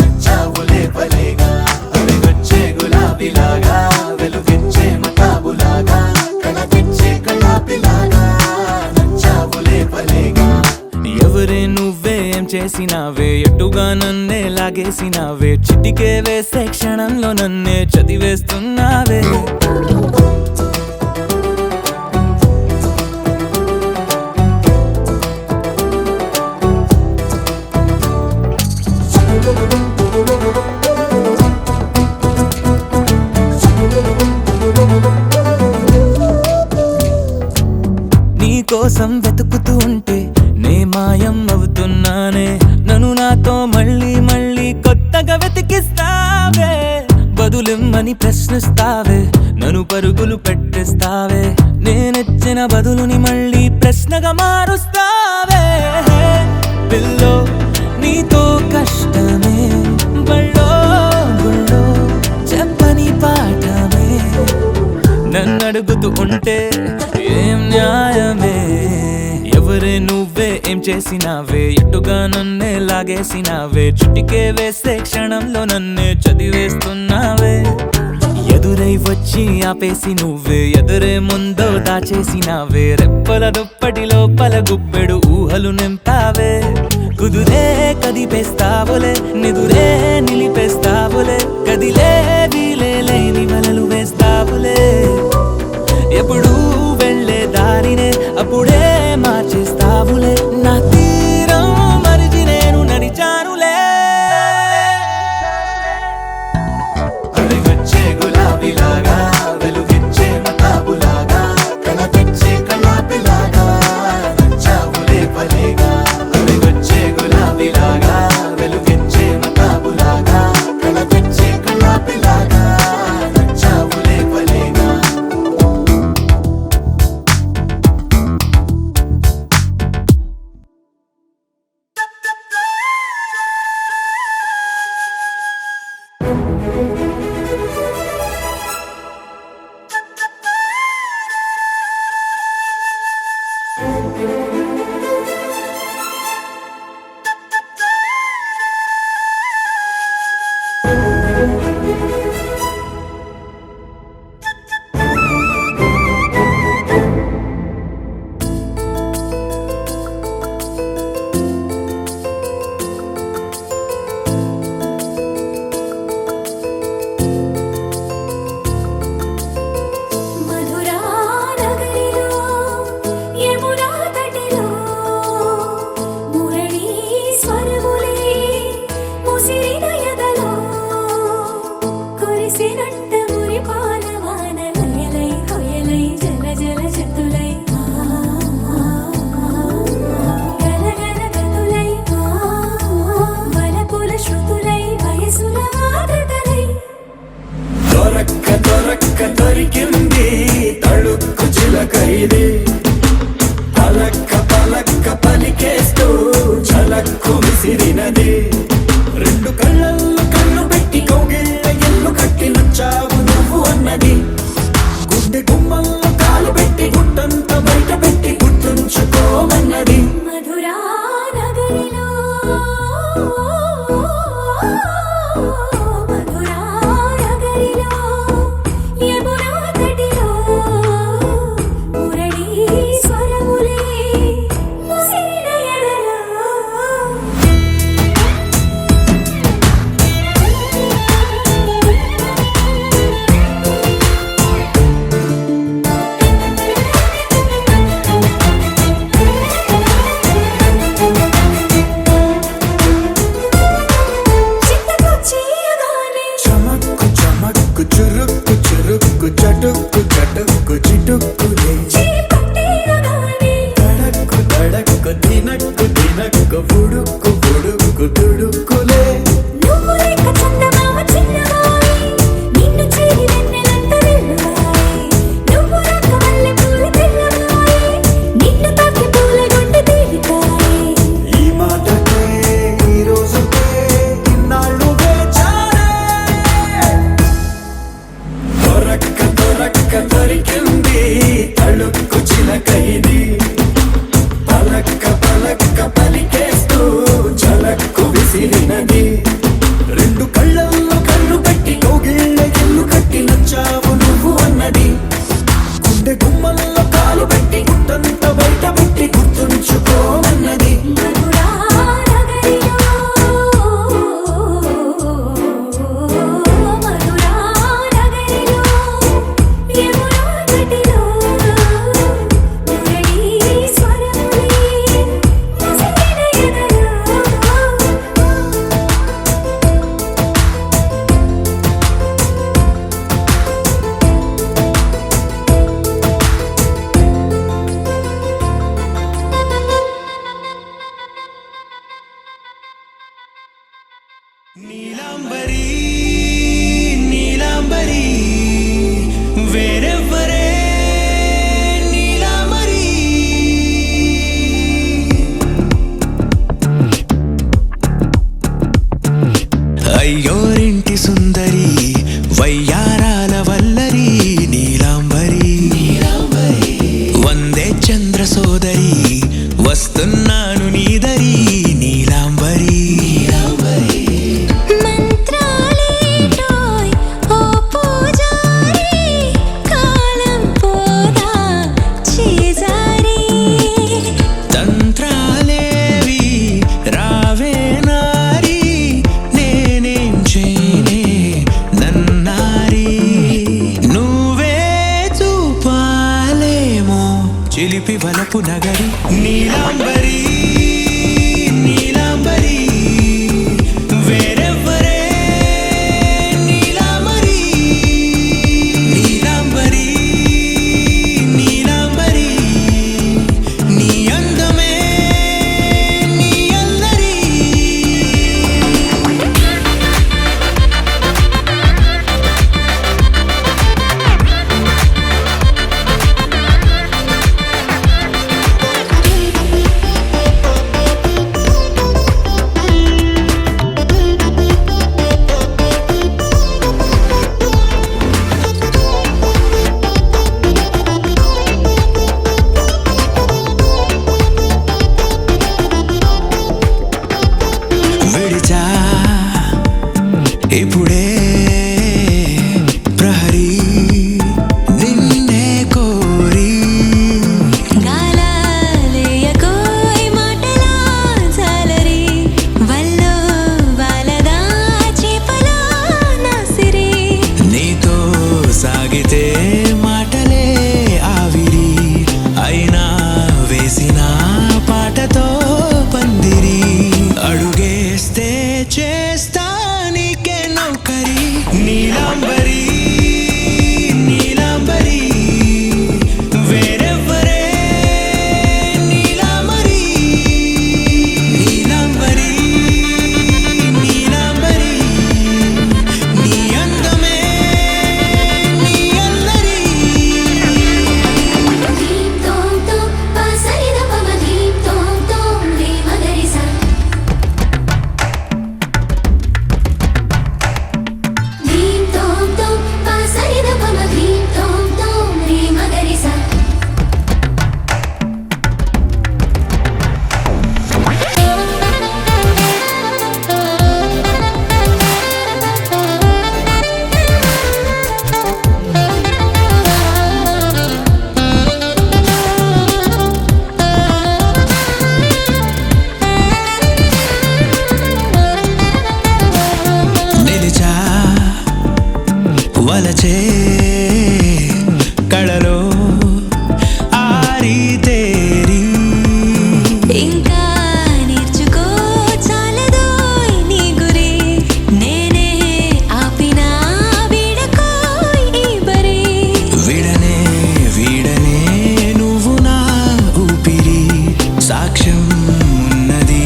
నచ్చావులే భలేగా వెలుగొచ్చే గులాబీలాగా వెలుగిచ్చే మతాబులాగా కలగొచ్చే కలాపిలాగా నచ్చావులే భలేగా ఎవరే నువ్వేం చేసినావే ఎటుగా నన్నే లాగేసినావే చిటికే వేసే క్షణంలో నన్నే చదివేస్తున్నావే కోసం వెతుకుతూ ఉంటే నే మాయం అవుతున్నానే నన్ను నాతో మళ్ళీ మళ్ళీ కొత్తగా వెతికిస్తావే బదులిమ్మని ప్రశ్నిస్తావే నన్ను పరుగులు పెట్టిస్తావే నేనెచ్చిన బదులుని మళ్ళీ ప్రశ్నగా మారుస్తావే పిల్లో నీతో కష్టమే బళ్ళో గుళ్ళో చెప్పని పాఠమే నన్నడుగుతూ ఉంటే ఏం న్యాయమే ఎవరే నువ్వే ఏం చేసినావే ఎటుగా నన్నే లాగేసినావే చుటికే వేసే క్షణంలో నన్నే చదివేస్తున్నావే ఎదురై వచ్చి ఆపేసి నువ్వే ఎదురే ముందో దాచేసినావే రెప్పల దుప్పటి లోపల గుప్పెడు ఊహలు నింపావే కుదురే కదిపేస్తావులే నిదురే నిలిపేస్తావులే కదిలే వీలే లేని వలలు వేస్తావులే ఎప్పుడు వెళ్ళే దారినే అప్పుడే మార్చేస్తావులే నా తీరం మరిచి నేను నడిచానులే వెలుగొచ్చే గులాబీలాగా వెలుగిచ్చే మతాబులాగా కలగొచ్చే కలాపిలాగా నచ్చావులే భలేగా వెలుగొచ్చే గులాబీలాగా వెలుగిచ్చే మతాబులాగా కలగొచ్చే కలాపిలాగా చిలిపి వలపు నగరి నీలాంబరి నీలాంబరి వేరెవ్వరే నీలాంబరి నీలాంబరి నీలాంబరి నీ అందమే నీ అల్లరి విడిచా ఇప్పుడే ప్రహరీ నిన్నే కోరి గాలాలేయకోయ్ మాటలా జాలరి వల్లో వాలదా చేపలా నాసిరి నీతో సాగితే మాటలే ఆవిరి అయినా వేసిన పాటతో పందిరి అడుగేస్తే చేస్తా నీకే నౌకరి నీలాంబరి నీలాంబరి వేరెవ్వరే నీలాంబరి నీలాంబరి నీలాంబరి నీ అందమే నీ అల్లరి ధీం తోం తోం పాసరిద పమ ధీం తోం తోం రే మగరిసా ధీం తోం తోం పాసరిద పమ ధీం తోం తోం రే మగరిసా నిలిచా వలచే కళలో ఆరి తేరి ఇంకా నేర్చుకో చాలదోయ్ నీ గురి నేనే ఆపినా వీడకోయ్ ఈ బరి విడనే వీడనే నువ్వు నా ఊపిరి సాక్ష్యం ఉన్నది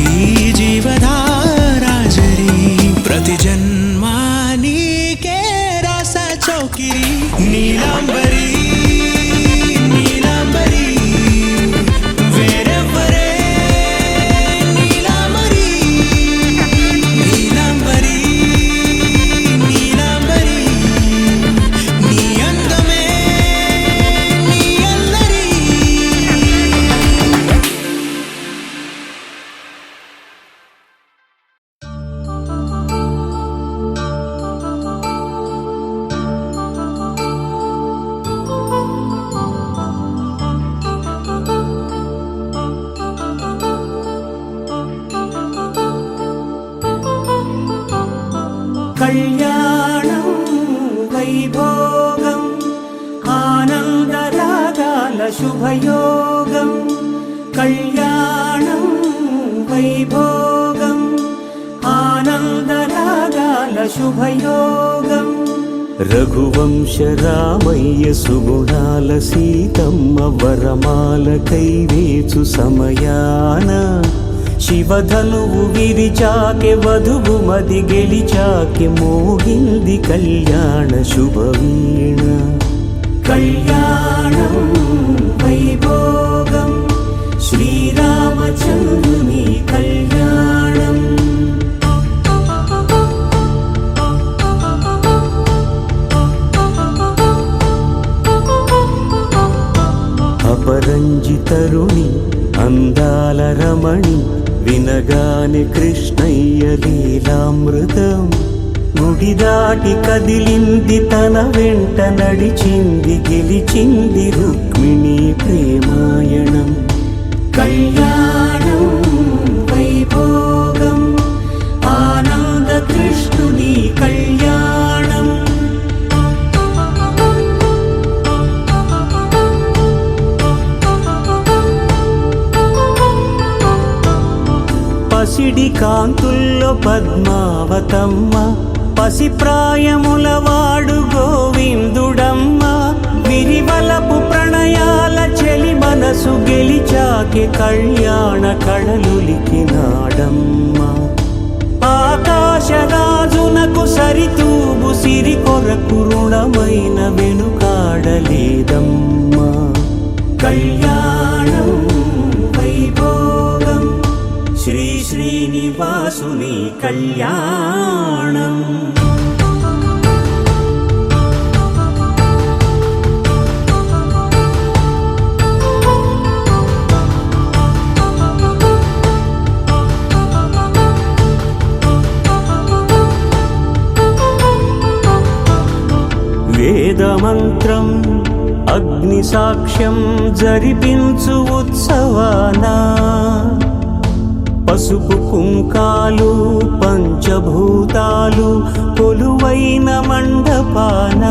జీవధారాజరి ప్రతి జన్మా నీకే రాస చౌకిరి నీలాంబరి నీలాంబరి వేరెవ్వరే నీలాంబరి నీలాంబరి నీలాంబరి నీ అందమే నీ అల్లరి కళ్యాణం వైభోగం ఆనందరాగాల శుభయోగం కళ్యాణం వైభోగం ఆనందరాగాల శుభయోగం రఘువంశ రామయ్య సుగుణాల సీతమ్మ వరమాల కైవేచు సమయాన శివధనువు విరిచాకె వధువు మది గెలిచాకె మోగింది కళ్యాణ శుభవీణ కళ్యాణం వైభోగం శ్రీరామచంద్రుని కళ్యాణం అపరంజి తరుణి అందాల రమణి వినగానే కృష్ణయ్య లీలామృతం గుడి దాటి కదిలింది తన వెంట నడిచింది గెలిచింది రుక్మిణి ప్రేమాయణం కళ్యాణం వైభోగం ఆనంద కృష్ణుని కళ్యాణం పసిడి కాంతుల్లో పద్మావతమ్మ, పసిప్రాయముల వాడు గోవిందుడమ్మ, విరివలపు ప్రణయాల చెలి మనసు గెలిచాకే కళ్యాణ కళలులికినాడమ్మ. ఆకాశరాజునకు సరితూబు సిరి కొరకు రుణమైన వెనుకాడలేదమ్మా. కళ్యాణం వైభోగం శ్రీ శ్రీనివాసుని కళ్యాణం. వేదమంత్రం అగ్ని సాక్ష్యం జరిపించు ఉత్సవాన, పసుపు కుంకాలు పంచభూతాలు కొలువైన మండపాన,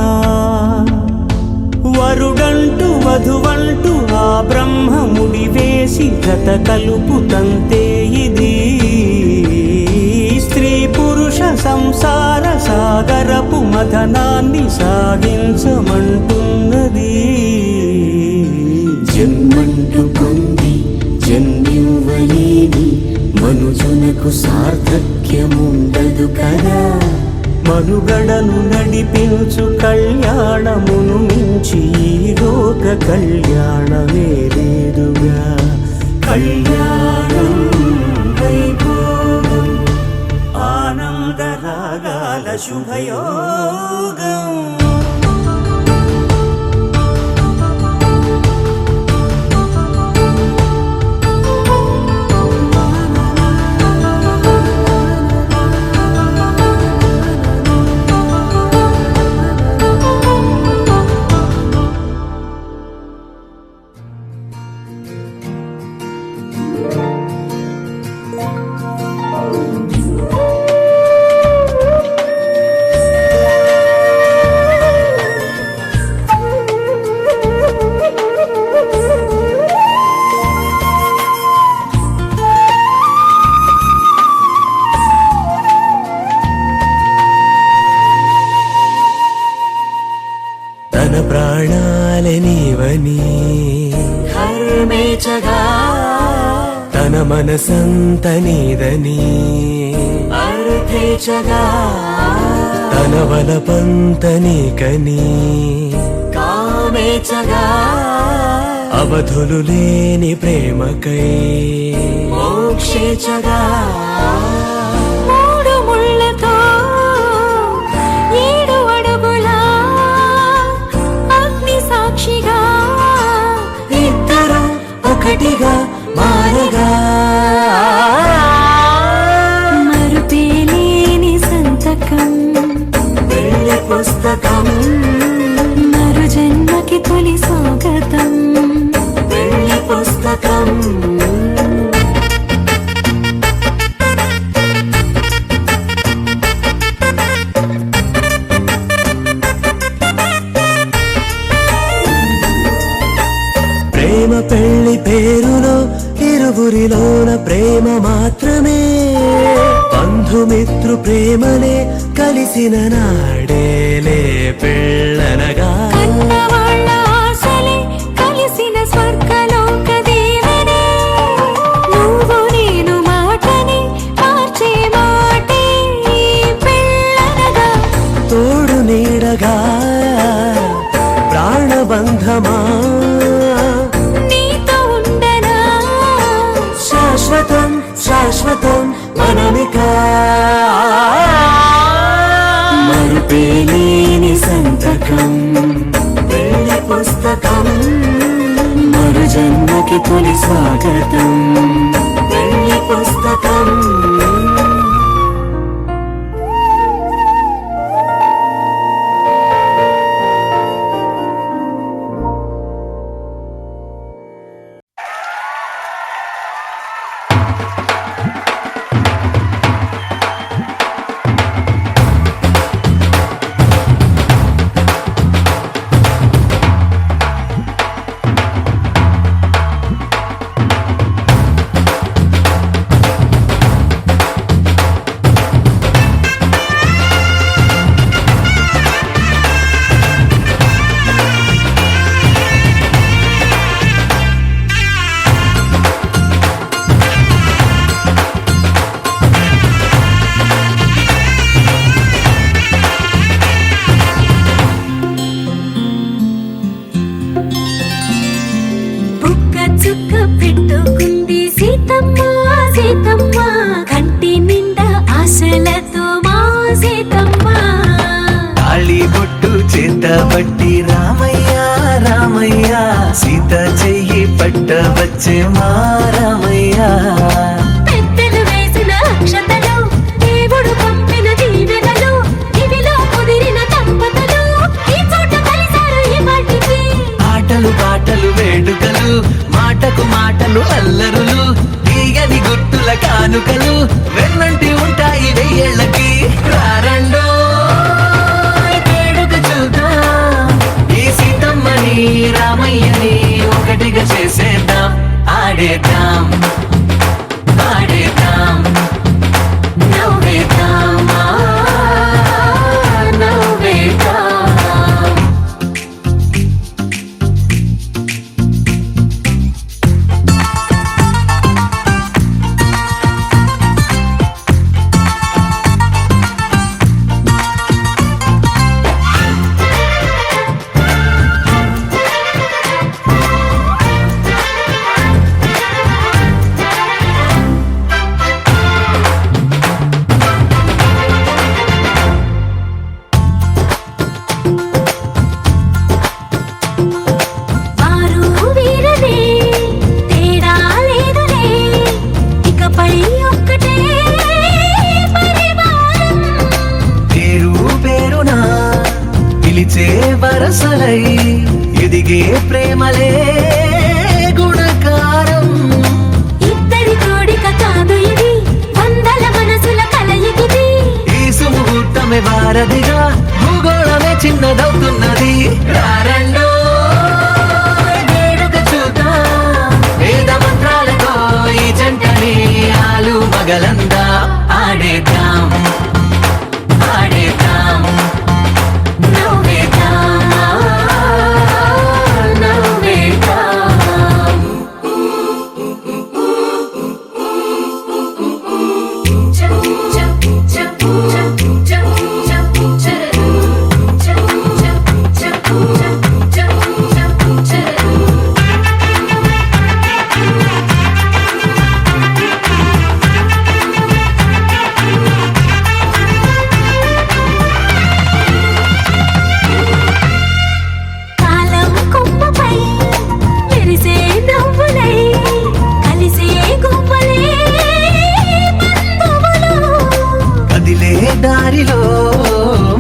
వరుడంటూ వధువంటూ ఆ బ్రహ్మముడి వేసి జత కలుపుతంతే ఇది. స్త్రీ పురుష సంసార సాగరపు మథనాన్ని సాగించమంటున్నది. జన్మంటూ పొంది జన్మివ్వలేని మనుజునకు సార్థక్యముండదు కదా. మనుగడను నడిపించు కళ్యాణమును మించి ఈ లోక కళ్యాణమే లేదుగా. కళ్యాణం వైభోగం ఆనందరాగాల శుభయోగం. తన ప్రాణాలనివని హర్మేచగా, తన మనసంత నీదని అర్థేచగా, తన వలపంత నీకని కామేచగా, అవధులు లేని ప్రేమకై మోక్షేచగా. మూడు ముళ్ళతో 7 అడుగుల అగ్ని సాక్షిగా, ఇద్దరు ఒకటిగా మారగా, మరుపేలేని సంతకం వెళ్ళి పుస్తకం, మరు జన్మకి తొలి స్వాగతం. వెళ్ళి పుస్తకం. ప్రేమ పెళ్లి పేరులో ఇరువురిలోన ప్రేమ మాత్రమే, బంధుమిత్రు ప్రేమలే కలిసిన నాడేలే పెళ్ళనగా. కన్నవాళ్ళ ఆశలే కలిసిన స్వర్గలోక దీవెనే, నువ్వు నేను మాటని మార్చే మాటే పెళ్ళనగా. తోడు నీడగా ప్రాణబంధమా, నీతో ఉండనా శాశ్వతం శాశ్వతం మనమిక. మరుపేలేని సంతకం వెళ్ళి పుస్తకం, మరు జన్మకి తొలి స్వాగతం. వెళ్ళి పుస్తకం. చుక్క పెట్టుకుంది సీతమ్మ సీతమ్మ కంటి నిండా ఆశలతో మా సీతమ్మ తాళి బొట్టు చేతబట్టి రామయ్య రామయ్య సీత చెయ్యి పట్టవచ్చే మా రామయ్య పెద్దలు వేసిన అక్షతలు దేవుడు పంపిన దీవెనలు ఇవిలో కుదిరిన దంపతులు ఈ చోట కలిసారు ఈ వాటికి ఆటలు పాటలు వేడుకలు మాటకు మాటలు అల్లరులు తీయని గుర్తుల కానుకలు వెన్నంటి ఉంటాయి వెయ్యేళ్ళకి రారండో వేడుక చూద్దాం ఈ సీతమ్మని రామయ్యని ఒకటిగా చేసేద్దాం ఆడేద్దాం ఆడేద్దాం నవ్వేద్దాం నవ్వేద్దాం వారు వీరనే తేడా లేదులే ఇకపై ఒక్కటే పరివారం పేరు పేరునా పిలిచే వరసలై ఎదిగే ప్రేమలే గుణకారం ఇద్దరి కోడిక కాదు ఇది వందల మనసుల కలయికిది ఈ సుముహూర్తమే వారధిగా భూగోళమే చిన్నదవుతున్నది రారండో వేడుక చూద్దాం వేద మంత్రాలతో ఈ జంటని ఆలు మగలందా ఆడేద్దాం ఆడేద్దాం నవ్వేద్దాం నవ్వేద్దాం కాలం కొమ్మపై మెరిసే నవ్వులై కలిసే గువ్వలే బంధువులు కదిలే దారిలో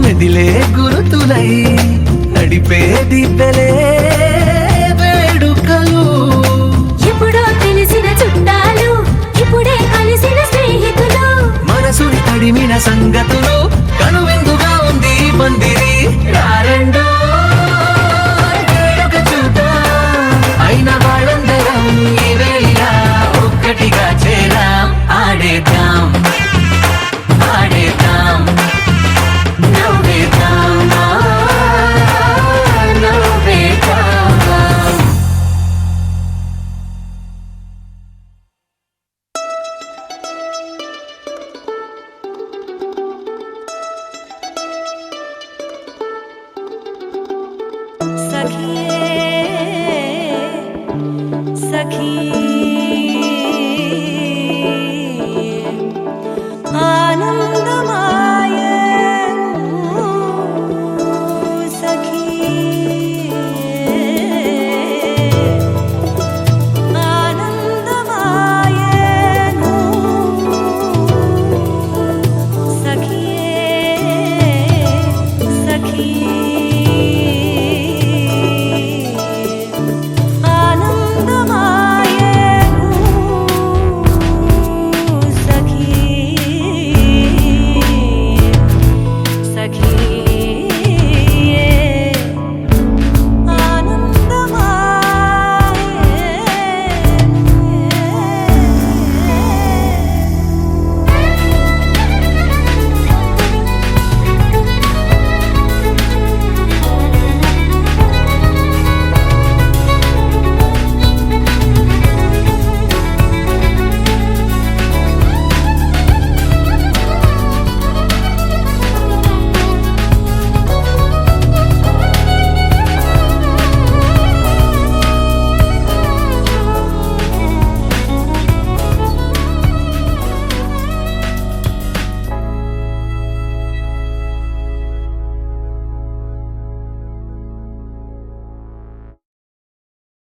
మెదిలే గురుతులై నడిపే దిబ్బెలే వేడుకలు ఎప్పుడో తెలిసిన చుట్టాలు ఇప్పుడే కలిసిన స్నేహితులు మనసుని తడిమిన సంగతులు కనువిందుగా ఉంది ఈ పందిరి రారండో వేడుక చూద్దాం అయిన వాళ్ళందరం ఈ వేళ ఒక్కటిగా చేరాం ఆడేద్దాం ఆడేద్దాం నవ్వేద్దాం నవ్వేద్దాం सखी